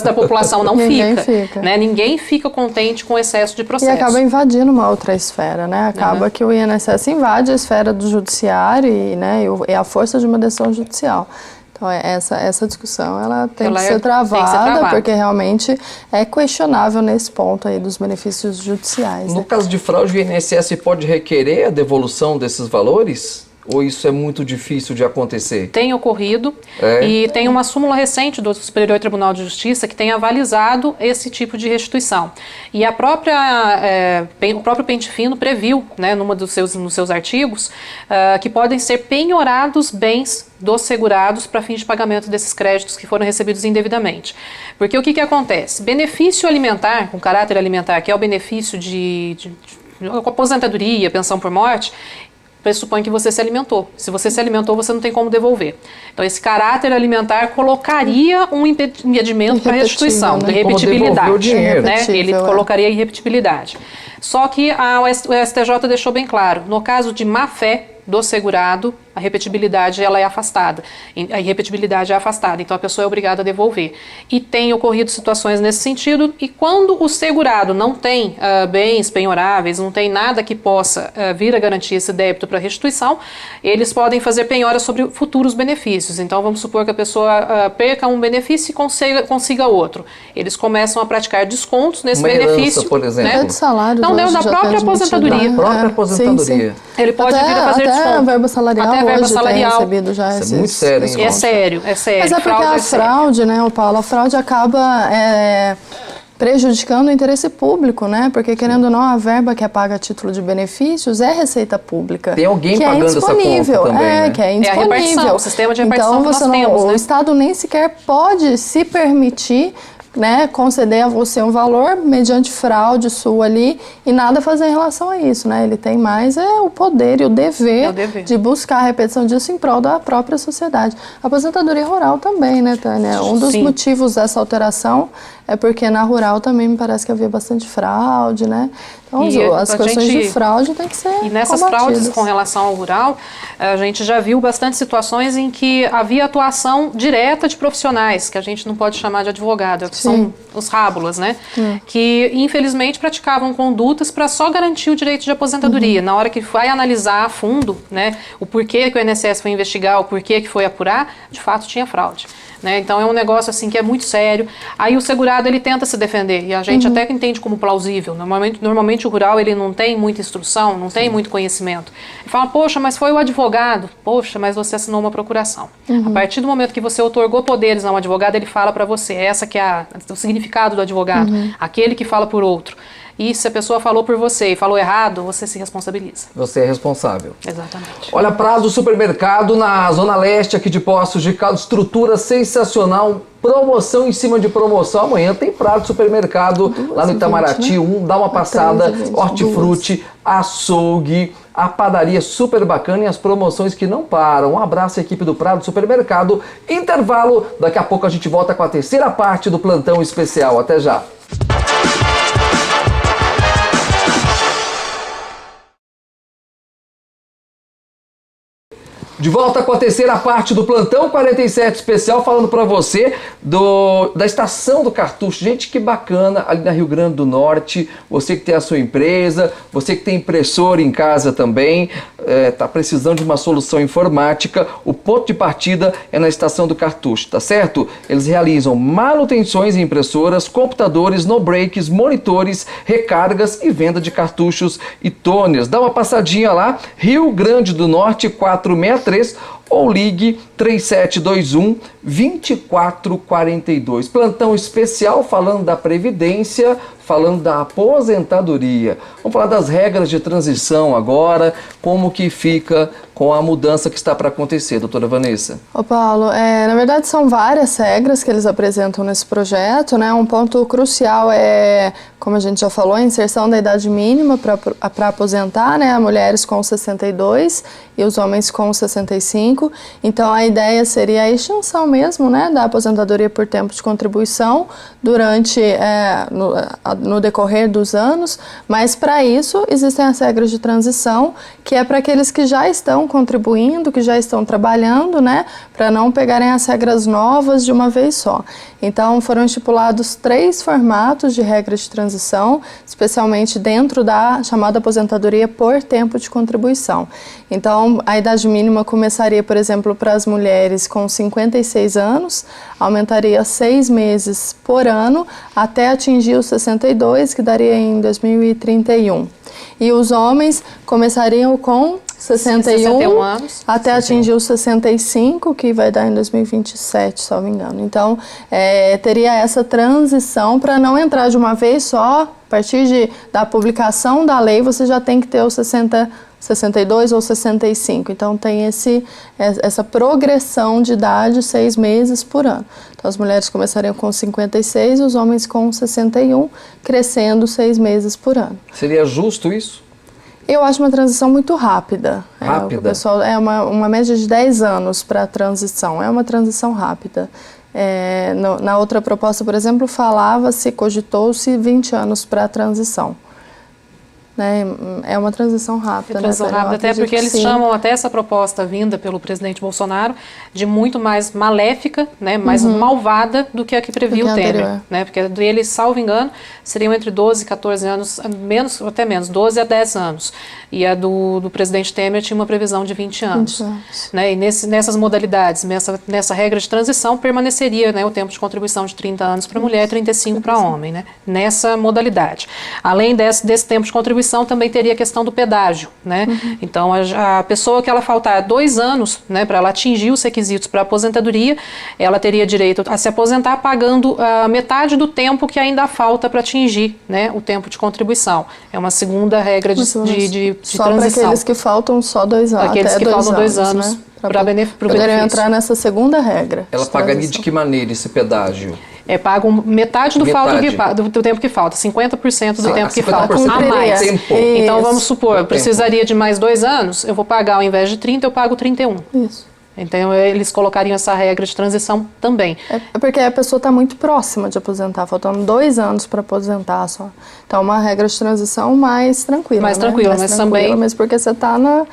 da população não fica, né? Ninguém fica contente com o excesso de processo. E acaba invadindo uma outra esfera, né? Acaba que o INSS invade a esfera do judiciário e a força de uma decisão judicial. Então, essa discussão ela tem que ser travada, porque realmente é questionável nesse ponto aí dos benefícios judiciais. No caso de fraude, o INSS pode requerer a devolução desses valores? Ou isso é muito difícil de acontecer? Tem ocorrido e tem uma súmula recente do Superior Tribunal de Justiça que tem avalizado esse tipo de restituição. E a própria, o próprio Pente Fino previu, né, nos seus artigos, que podem ser penhorados bens dos segurados para fins de pagamento desses créditos que foram recebidos indevidamente. Porque o que acontece? Benefício alimentar, com caráter alimentar, que é o benefício de aposentadoria, pensão por morte, pressupõe que você se alimentou. Se você se alimentou, você não tem como devolver. Então, esse caráter alimentar colocaria um impedimento para restituição, de repetibilidade. O dinheiro. Né? Ele colocaria irrepetibilidade. Só que o STJ deixou bem claro, no caso de má-fé do segurado, a repetibilidade ela é afastada. A irrepetibilidade é afastada, então a pessoa é obrigada a devolver. E tem ocorrido situações nesse sentido, e quando o segurado não tem bens penhoráveis, não tem nada que possa vir a garantir esse débito para restituição, eles podem fazer penhora sobre futuros benefícios. Então vamos supor que a pessoa perca um benefício e consiga outro. Eles começam a praticar descontos nesse benefício. Herança, por exemplo. Até de salário. Não, da própria aposentadoria. Própria aposentadoria. Sim. Ele pode vir a fazer desconto. Até a verba salarial Até a verba hoje salarial. tem recebido já Isso é muito sério, hein? É sério. Mas é porque a fraude, né, Paulo, a fraude acaba prejudicando o interesse público, né? Porque, querendo ou não, a verba que é paga a título de benefícios é receita pública. Tem alguém pagando essa conta também, né? Que é indisponível. É a repartição, o sistema de repartição então, que nós temos, né? O Estado nem sequer pode se permitir, né, conceder a você um valor mediante fraude sua ali e nada fazer em relação a isso, né? Ele tem mais o poder e o dever de buscar a repetição disso em prol da própria sociedade. A aposentadoria rural também, né, Tânia? Um dos motivos dessa alteração é porque na rural também me parece que havia bastante fraude, né? Então, as questões de fraude têm que ser E nessas combatidas. fraudes com relação ao rural, a gente já viu bastante situações em que havia atuação direta de profissionais, que a gente não pode chamar de advogado, são os rábulas, né? Que, infelizmente, praticavam condutas para só garantir o direito de aposentadoria. Na hora que vai analisar a fundo, né, o porquê que o INSS foi investigar, o porquê que foi apurar, de fato tinha fraude. Né? Então é um negócio assim que é muito sério. Aí o segurado ele tenta se defender e a gente até que entende como plausível. Normalmente o rural ele não tem muita instrução, não tem muito conhecimento. Ele fala, poxa, mas foi o advogado. Poxa, mas você assinou uma procuração. A partir do momento que você otorgou poderes a um advogado, ele fala para você. Essa que é o significado do advogado. Aquele que fala por outro. E se a pessoa falou por você e falou errado, você se responsabiliza. Você é responsável. Exatamente. Olha, Prado Supermercado na Zona Leste aqui de Poços de Caldas, estrutura sensacional, promoção em cima de promoção. Amanhã tem Prado Supermercado lá no Itamaraty 1, dá uma passada, hortifruti, açougue, a padaria super bacana e as promoções que não param. Um abraço à equipe do Prado Supermercado. Intervalo, daqui a pouco a gente volta com a terceira parte do plantão especial. Até já. De volta com a terceira parte do Plantão 47 Especial, falando para você da Estação do Cartucho. Gente, que bacana, ali na Rio Grande do Norte, você que tem a sua empresa, você que tem impressora em casa também, tá precisando de uma solução informática, o ponto de partida é na Estação do Cartucho, tá certo? Eles realizam manutenções em impressoras, computadores, no-breaks, monitores, recargas e venda de cartuchos e toners. Dá uma passadinha lá, Rio Grande do Norte 463, ou ligue 3721-2442. Plantão especial falando da Previdência, falando da aposentadoria. Vamos falar das regras de transição agora, como que fica com a mudança que está para acontecer, doutora Vanessa. Ô Paulo, na verdade são várias regras que eles apresentam nesse projeto, né? Um ponto crucial é, como a gente já falou, a inserção da idade mínima para aposentar, né? Mulheres com 62 e os homens com 65. Então a ideia seria a extinção mesmo, né, da aposentadoria por tempo de contribuição durante, no decorrer dos anos, mas para isso existem as regras de transição, que é para aqueles que já estão contribuindo, que já estão trabalhando, né, para não pegarem as regras novas de uma vez só. Então foram estipulados 3 formatos de regras de transição, especialmente dentro da chamada aposentadoria por tempo de contribuição. Então a idade mínima começaria, por exemplo, para as mulheres com 56 anos, aumentaria 6 meses por ano até atingir os 62, que daria em 2031. E os homens começariam com 61 anos. Até atingir os 65, que vai dar em 2027, se não me engano. Então, teria essa transição para não entrar de uma vez só. A partir da publicação da lei, você já tem que ter os 62 ou 65. Então, tem essa progressão de idade 6 meses por ano. Então, as mulheres começariam com 56 e os homens com 61, crescendo 6 meses por ano. Seria justo isso? Eu acho uma transição muito rápida. Rápida? O pessoal, uma média de 10 anos para a transição. É uma transição rápida. Na outra proposta, por exemplo, cogitou-se 20 anos para a transição. Né? É uma transição rápida. Transição rápida, até porque eles chamam até essa proposta vinda pelo presidente Bolsonaro de muito mais maléfica, né, mais malvada do que a que previa o Temer. Né? Porque dele, salvo engano, seriam entre 12 e 14 anos, até menos, 12 a 10 anos. E a do presidente Temer tinha uma previsão de 20 anos. Né? E nessas modalidades, nessa regra de transição, permaneceria, né, o tempo de contribuição de 30 anos para mulher e 35 para homem. Né? Nessa modalidade. Além desse tempo de contribuição, também teria a questão do pedágio, né? Então, a pessoa que ela faltar 2 anos, né, para ela atingir os requisitos para aposentadoria, ela teria direito a se aposentar pagando a metade do tempo que ainda falta para atingir, né, o tempo de contribuição. É uma segunda regra de só transição. Para aqueles que faltam só 2 anos. Aqueles que faltam 2 anos, né, para poderiam entrar nessa segunda regra. Ela pagaria de que maneira esse pedágio? Pago metade do tempo que falta, 50% do tempo que falta, a mais. Então, vamos supor, eu precisaria de mais 2 anos, eu vou pagar, ao invés de 30, eu pago 31. Isso. Então, eles colocariam essa regra de transição também. É porque a pessoa está muito próxima de aposentar, faltando 2 anos para aposentar só. Então, uma regra de transição mais tranquila. Mais tranquila, mas também... Mas porque você está na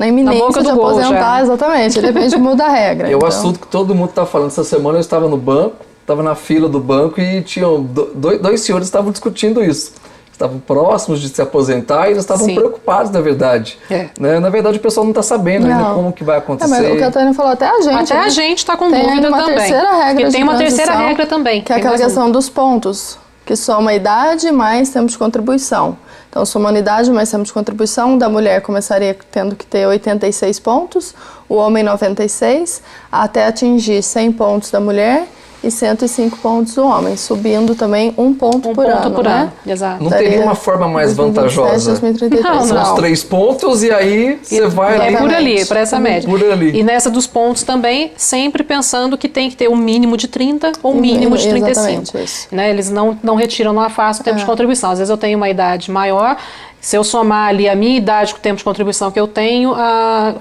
iminência de aposentar, exatamente. Depende de mudar a regra. É o assunto que todo mundo está falando. Essa semana eu estava no banco, estava na fila do banco e tinham dois senhores que estavam discutindo isso. Estavam próximos de se aposentar e eles estavam preocupados, na verdade. Né? Na verdade, o pessoal não está sabendo ainda como que vai acontecer. Mas o que a Tânia falou, até a gente. Até a gente está com dúvida também. Tem uma terceira regra também. Que é aquela questão dos pontos, que soma a idade mais tempo de contribuição. Então, soma a idade mais tempo de contribuição, da mulher começaria tendo que ter 86 pontos, o homem 96, até atingir 100 pontos da mulher e 105 pontos do homem, subindo também 1 ponto por ano. Né? Exato. Não teria uma forma mais vantajosa? 2033, não. Os 3 pontos e aí você vai ali. Por ali, para essa média. Por ali. E nessa dos pontos também, sempre pensando que tem que ter um mínimo de 30 ou um mínimo de 35. Isso. Né? Eles não retiram, não afastam o tempo de contribuição. Às vezes eu tenho uma idade maior, se eu somar ali a minha idade com o tempo de contribuição que eu tenho,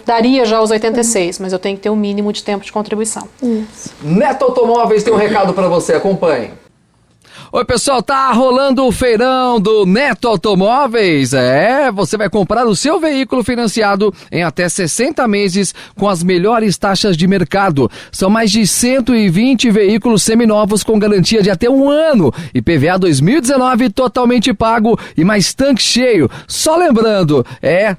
daria já os 86, mas eu tenho que ter um mínimo de tempo de contribuição. Isso. Neto Automóveis tem um recado para você, acompanhe. Oi pessoal, tá rolando o feirão do Neto Automóveis. Você vai comprar o seu veículo financiado em até 60 meses com as melhores taxas de mercado. São mais de 120 veículos seminovos com garantia de até 1 ano. IPVA 2019 totalmente pago e mais tanque cheio. Só lembrando,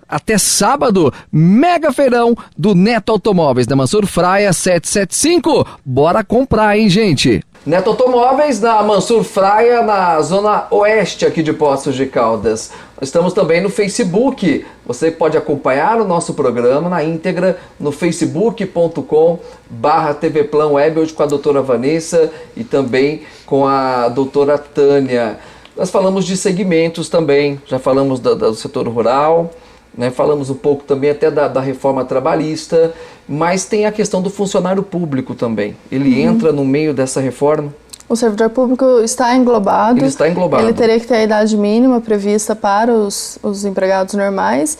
até sábado, mega feirão do Neto Automóveis, da Mansur Fraia 775. Bora comprar, hein, gente? Neto Automóveis, na Mansur Fraia, na zona oeste aqui de Poços de Caldas. Estamos também no Facebook. Você pode acompanhar o nosso programa na íntegra no facebook.com/tvplanweb, hoje com a doutora Vanessa e também com a doutora Tânia. Nós falamos de segmentos também, já falamos do setor rural, né? Falamos um pouco também até da reforma trabalhista, mas tem a questão do funcionário público também. Ele entra no meio dessa reforma? O servidor público está englobado. Ele está englobado. Ele teria que ter a idade mínima prevista para os empregados normais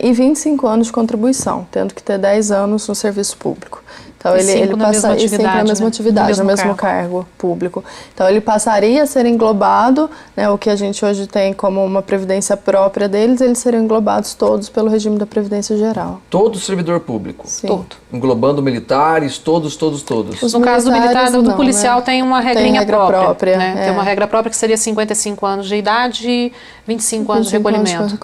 e 25 anos de contribuição, tendo que ter 10 anos no serviço público. Então, ele passa sempre na mesma atividade, no mesmo cargo público. Então, ele passaria a ser englobado, né, o que a gente hoje tem como uma previdência própria deles, eles seriam englobados todos pelo regime da Previdência Geral. Todo servidor público? Sim. Todo. Englobando militares, todos. No caso do militar, do policial, né? Tem uma regrinha própria. Né? Tem uma regra própria que seria 55 anos de idade e 25 anos de recolhimento.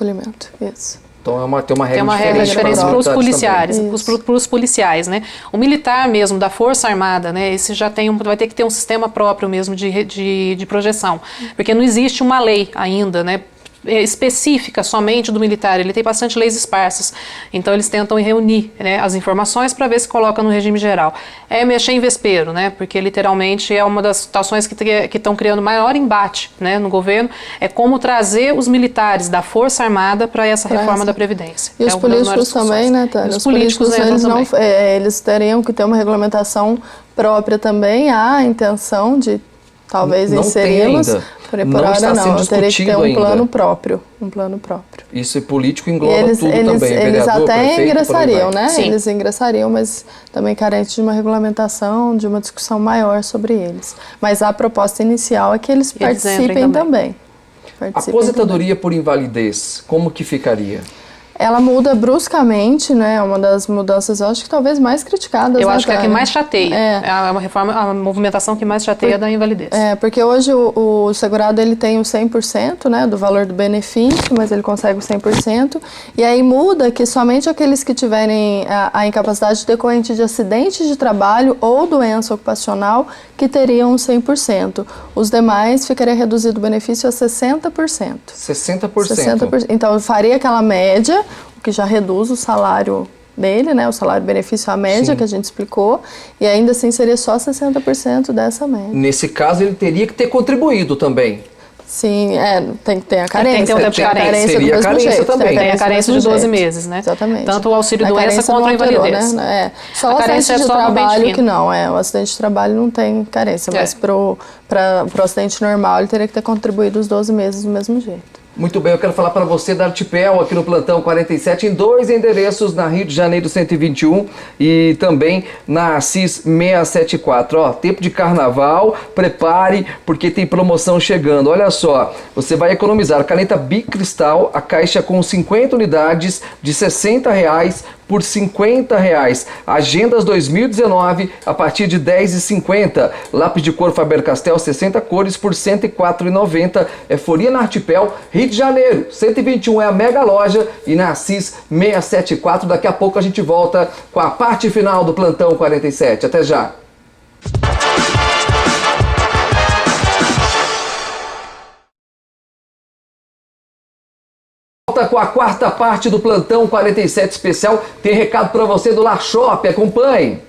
Isso. Então tem uma regra diferente para os policiais, para os policiais, né? O militar mesmo da Força Armada, né? Esse já vai ter que ter um sistema próprio mesmo de projeção, porque não existe uma lei ainda, né? específica somente do militar, ele tem bastante leis esparsas, então eles tentam reunir, né, as informações para ver se coloca no regime geral. É mexer em vespeiro, né, porque literalmente é uma das situações que estão criando maior embate, né, no governo, é como trazer os militares da Força Armada para essa reforma da Previdência. E os políticos também, né, Tânia? Os políticos eles teriam que ter uma regulamentação própria também, há a intenção de talvez inseri-los, por hora não, teria que ter um plano próprio, Isso é político, engloba tudo também, eles vereador, até prefeito, ingressariam, né? Sim. Eles ingressariam, mas também carente de uma regulamentação, de uma discussão maior sobre eles. Mas a proposta inicial é que eles participem também. Aposentadoria por invalidez, como que ficaria? Ela muda bruscamente, né? É uma das mudanças, eu acho que talvez mais criticadas. Eu acho que é a que mais chateia. É uma reforma, a movimentação que mais chateia da invalidez. Porque hoje o segurado ele tem o 100%, né, do valor do benefício, mas ele consegue o 100%. E aí muda que somente aqueles que tiverem a incapacidade decorrente de acidente de trabalho ou doença ocupacional que teriam 100%. Os demais ficaria reduzido o benefício a 60%. 60%? Então faria aquela média, o que já reduz o salário dele, né, o salário-benefício à média. Sim. Que a gente explicou, e ainda assim seria só 60% dessa média. Nesse caso ele teria que ter contribuído também. Sim, tem que ter a carência. Tem que ter um tempo de carência. Seria a carência também. Tem a carência de 12 meses, né? Exatamente. Tanto o auxílio-doença contra a invalidez. Né? Só o acidente de trabalho que não, o acidente de trabalho não tem carência, mas pro acidente normal ele teria que ter contribuído os 12 meses do mesmo jeito. Muito bem, eu quero falar para você da Artipel aqui no Plantão 47, em 2 endereços, na Rio de Janeiro 121 e também na Assis 674. Ó, tempo de carnaval, prepare porque tem promoção chegando. Olha só, você vai economizar caneta Bicristal, a caixa com 50 unidades de R$ 60 por R$ 50. Agendas 2019 a partir de R$ 10,50. Lápis de cor Faber-Castell 60 cores por R$ 104,90. É Folia na Artipel, Rio de Janeiro 121 é a mega loja e na Assis 674. Daqui a pouco a gente volta com a parte final do Plantão 47. Até já. Com a quarta parte do Plantão 47 especial, tem recado para você do La Shop, acompanhe.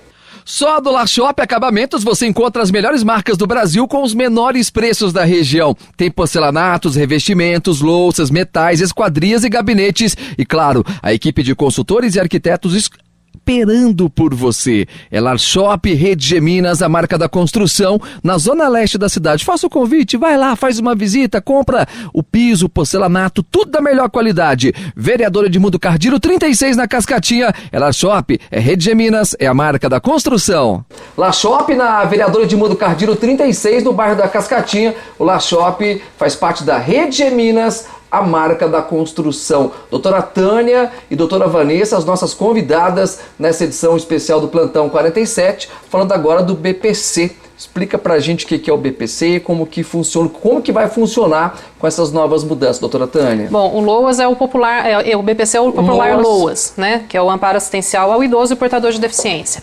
Só do La Shop Acabamentos você encontra as melhores marcas do Brasil com os menores preços da região. Tem porcelanatos, revestimentos, louças, metais, esquadrias e gabinetes. E claro, a equipe de consultores e arquitetos esperando por você. É La Shop Rede G Minas, a marca da construção, na zona leste da cidade. Faça o convite, vai lá, faz uma visita, compra o piso, o porcelanato, tudo da melhor qualidade. Vereador Edmundo Cardiro, 36 na Cascatinha. É La Shop, é Rede G Minas, é a marca da construção. La Shop na Vereador Edmundo Cardiro, 36 no bairro da Cascatinha. O La Shop faz parte da Rede G Minas, a marca da construção. Doutora Tânia e doutora Vanessa, as nossas convidadas nessa edição especial do Plantão 47, falando agora do BPC. Explica pra gente o que é o BPC, como que funciona, como que vai funcionar com essas novas mudanças, doutora Tânia. Bom, o LOAS é o popular, o BPC é o popular LOAS, né, que é o amparo assistencial ao idoso e portador de deficiência.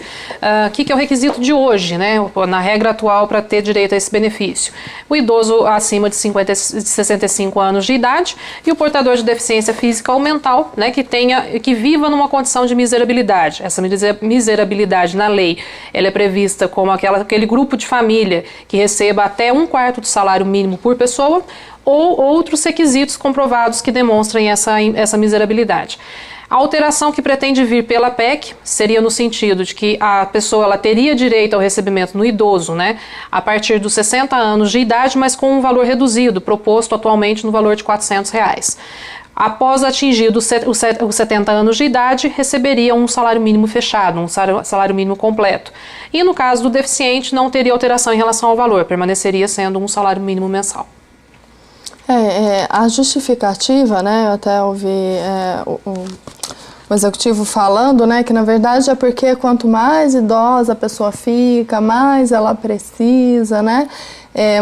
O que é o requisito de hoje, né, na regra atual para ter direito a esse benefício? O idoso acima de 65 anos de idade e o portador de deficiência física ou mental, né, que viva numa condição de miserabilidade. Essa miserabilidade na lei, ela é prevista como aquele grupo de família que receba até 1/4 do salário mínimo por pessoa ou outros requisitos comprovados que demonstrem essa miserabilidade. A alteração que pretende vir pela PEC seria no sentido de que a pessoa ela teria direito ao recebimento no idoso, né, a partir dos 60 anos de idade, mas com um valor reduzido, proposto atualmente no valor de R$ 400. Após atingido os 70 anos de idade, receberia um salário mínimo fechado, um salário mínimo completo. E no caso do deficiente, não teria alteração em relação ao valor, permaneceria sendo um salário mínimo mensal. A justificativa, né, eu até ouvi o executivo falando, né, que na verdade é porque quanto mais idosa a pessoa fica, mais ela precisa, né,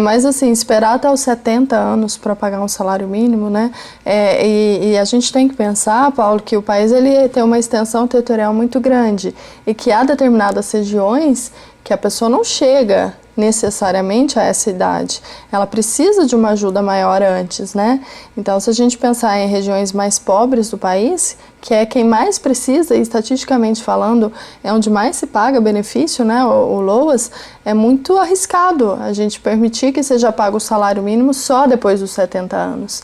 mas assim, esperar até os 70 anos para pagar um salário mínimo, né, e a gente tem que pensar, Paulo, que o país ele tem uma extensão territorial muito grande e que há determinadas regiões que a pessoa não chega necessariamente a essa idade. Ela precisa de uma ajuda maior antes, né? Então, se a gente pensar em regiões mais pobres do país, que é quem mais precisa, e estatisticamente falando, é onde mais se paga benefício, né, o LOAS, é muito arriscado a gente permitir que seja pago o salário mínimo só depois dos 70 anos.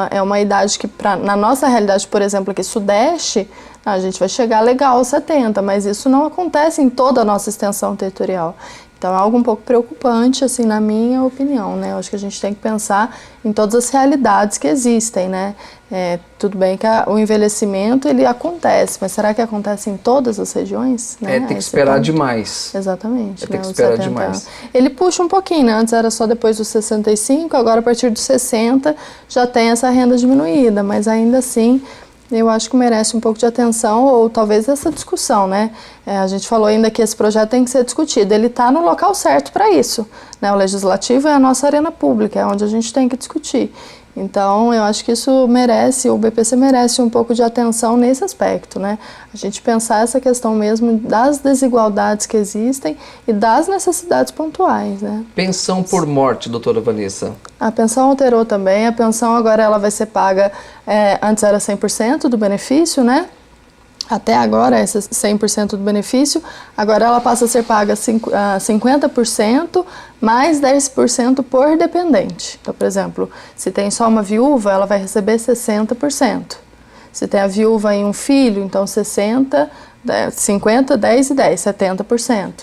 É uma idade que, na nossa realidade, por exemplo, aqui Sudeste, a gente vai chegar legal aos 70, mas isso não acontece em toda a nossa extensão territorial. Então é algo um pouco preocupante, assim, na minha opinião, né? Eu acho que a gente tem que pensar em todas as realidades que existem, né? Tudo bem que o envelhecimento, ele acontece, mas será que acontece em todas as regiões? Né? Tem que esperar demais. Exatamente. Tem que esperar demais. Ele puxa um pouquinho, né? Antes era só depois dos 65, agora a partir dos 60 já tem essa renda diminuída, mas ainda assim eu acho que merece um pouco de atenção ou talvez essa discussão, né? A gente falou ainda que esse projeto tem que ser discutido, ele está no local certo para isso, né? O legislativo é a nossa arena pública, é onde a gente tem que discutir. Então, eu acho que isso merece, o BPC merece um pouco de atenção nesse aspecto, né? A gente pensar essa questão mesmo das desigualdades que existem e das necessidades pontuais, né? Pensão por morte, doutora Vanessa. A pensão alterou também, a pensão agora ela vai ser paga, antes era 100% do benefício, né? Até agora, esse 100% do benefício, agora ela passa a ser paga 50% mais 10% por dependente. Então, por exemplo, se tem só uma viúva, ela vai receber 60%. Se tem a viúva e um filho, então 60, 50, 10 e 10, 70%.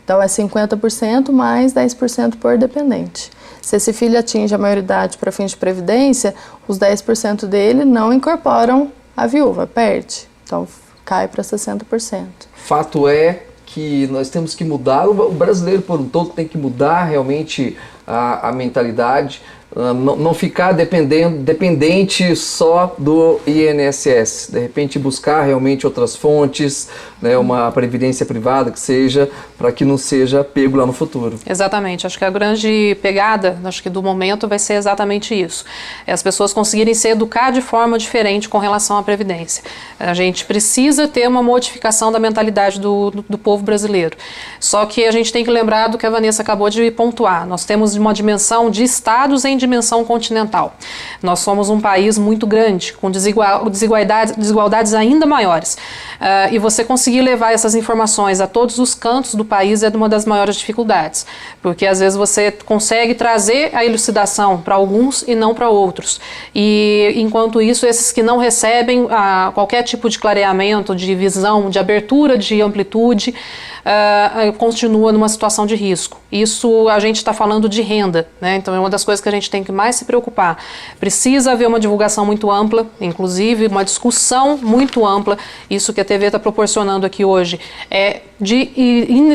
Então, é 50% mais 10% por dependente. Se esse filho atinge a maioridade para fins de previdência, os 10% dele não incorporam a viúva, perde. Então, cai para 60%. Fato é que nós temos que mudar, o brasileiro por um todo tem que mudar realmente a mentalidade, não ficar dependente só do INSS, de repente buscar realmente outras fontes, né, uma previdência privada que seja, para que não seja pego lá no futuro. Exatamente, acho que a grande pegada, acho que do momento vai ser exatamente isso, as pessoas conseguirem se educar de forma diferente com relação à previdência. A gente precisa ter uma modificação da mentalidade do povo brasileiro, só que a gente tem que lembrar do que a Vanessa acabou de pontuar, nós temos uma dimensão de estados em dimensão continental. Nós somos um país muito grande, com desigualdades ainda maiores. E você conseguir levar essas informações a todos os cantos do país é uma das maiores dificuldades, porque às vezes você consegue trazer a elucidação para alguns e não para outros. E enquanto isso, esses que não recebem qualquer tipo de clareamento, de visão, de abertura de amplitude, continua numa situação de risco. Isso a gente está falando de renda, né? Então é uma das coisas que a gente tem que mais se preocupar. Precisa haver uma divulgação muito ampla, inclusive uma discussão muito ampla. Isso que a TV está proporcionando aqui hoje é de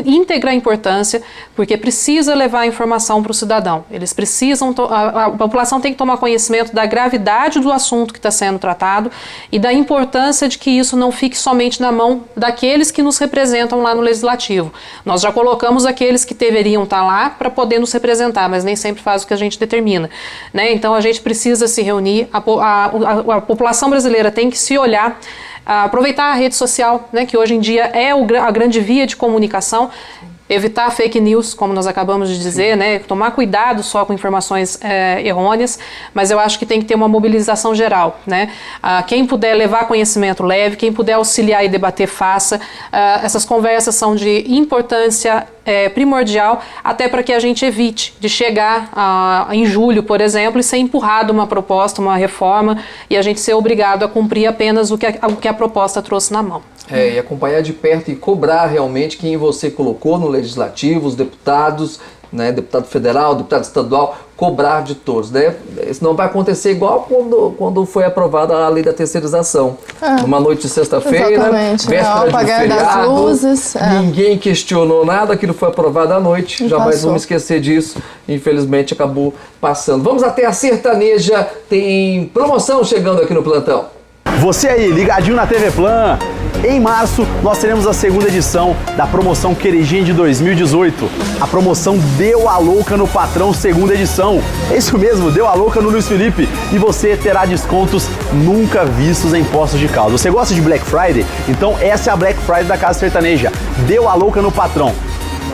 íntegra importância, porque precisa levar a informação para o cidadão. Eles precisam, a população tem que tomar conhecimento da gravidade do assunto que está sendo tratado e da importância de que isso não fique somente na mão daqueles que nos representam lá no Legislativo. Nós já colocamos aqueles que deveriam estar lá para poder nos representar, mas nem sempre faz o que a gente determina, né? Então a gente precisa se reunir, a população brasileira tem que se olhar, aproveitar a rede social, né, que hoje em dia é a grande via de comunicação, evitar fake news, como nós acabamos de dizer, né, tomar cuidado só com informações errôneas, mas eu acho que tem que ter uma mobilização geral, né? Quem puder levar conhecimento, leve, quem puder auxiliar e debater, faça. Essas conversas são de importância primordial, até para que a gente evite de chegar em julho, por exemplo, e ser empurrado uma proposta, uma reforma, e a gente ser obrigado a cumprir apenas o que a proposta trouxe na mão. E acompanhar de perto e cobrar realmente quem você colocou no Legislativo, os deputados, né, deputado federal, deputado estadual, cobrar de todos, né? Isso não vai acontecer igual quando foi aprovada a lei da terceirização. Numa noite de sexta-feira, véspera de feriado, das luzes, ninguém questionou nada, aquilo foi aprovado à noite, jamais vamos esquecer disso, infelizmente acabou passando. Vamos até a sertaneja, tem promoção chegando aqui no plantão. Você aí, ligadinho na TV Plan. Em março, nós teremos a segunda edição da promoção Queridinha de 2018. A promoção Deu a Louca no Patrão, segunda edição. É isso mesmo, Deu a Louca no Luiz Felipe. E você terá descontos nunca vistos em Poços de Caldas. Você gosta de Black Friday? Então essa é a Black Friday da Casa Sertaneja. Deu a Louca no Patrão.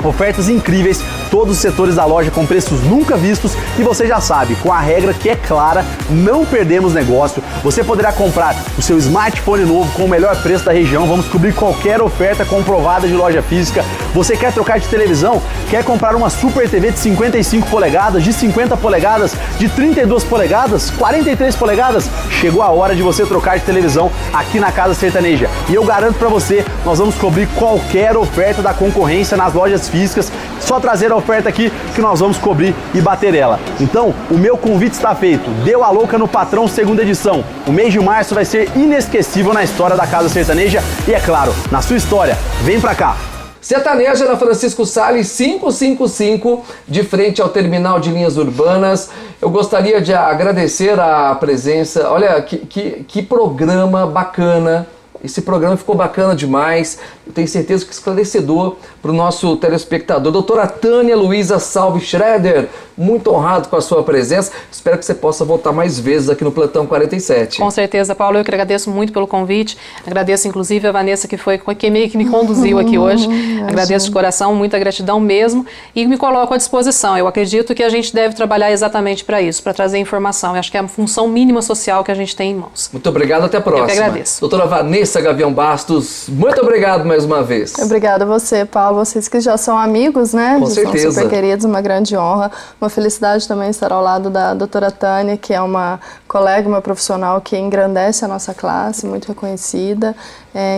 Ofertas incríveis, todos os setores da loja com preços nunca vistos e você já sabe, com a regra que é clara, não perdemos negócio. Você poderá comprar o seu smartphone novo com o melhor preço da região, vamos cobrir qualquer oferta comprovada de loja física. Você quer trocar de televisão? Quer comprar uma Super TV de 55 polegadas, de 50 polegadas, de 32 polegadas, 43 polegadas? Chegou a hora de você trocar de televisão aqui na Casa Sertaneja. E eu garanto pra você, nós vamos cobrir qualquer oferta da concorrência nas lojas físicas. Só trazer a oferta aqui que nós vamos cobrir e bater ela. Então, o meu convite está feito. Deu a louca no Patrão, segunda edição. O mês de março vai ser inesquecível na história da Casa Sertaneja e, é claro, na sua história. Vem pra cá! Sertaneja na Francisco Salles 555, de frente ao terminal de linhas urbanas. Eu gostaria de agradecer a presença. Olha, que programa bacana. Esse programa ficou bacana demais. Eu tenho certeza que esclarecedor para o nosso telespectador. Doutora Tânia Luiza Salve Schroeder, muito honrado com a sua presença. Espero que você possa voltar mais vezes aqui no Plantão 47. Com certeza, Paulo. Eu que agradeço muito pelo convite. Agradeço, inclusive, a Vanessa, que foi quem meio que me conduziu aqui hoje. Agradeço de coração, muita gratidão mesmo. E me coloco à disposição. Eu acredito que a gente deve trabalhar exatamente para isso, para trazer informação. Eu acho que é a função mínima social que a gente tem em mãos. Muito obrigado, até a próxima. Eu que agradeço. Doutora Vanessa Gavião Bastos, muito obrigado mais uma vez. Obrigada a você, Paulo. Vocês que já são amigos, né? Com já certeza. São super queridos, uma grande honra. Uma felicidade também estar ao lado da doutora Tânia, que é uma colega, uma profissional que engrandece a nossa classe, muito reconhecida.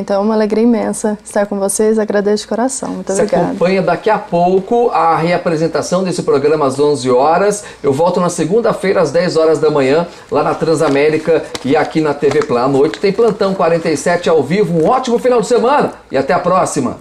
Então é uma alegria imensa estar com vocês. Agradeço de coração. Muito obrigada. Você acompanha daqui a pouco a reapresentação desse programa às 11 horas. Eu volto na segunda-feira às 10 horas da manhã, lá na Transamérica e aqui na TV Plan. À noite tem Plantão 47 ao vivo. Um ótimo final de semana e até a próxima.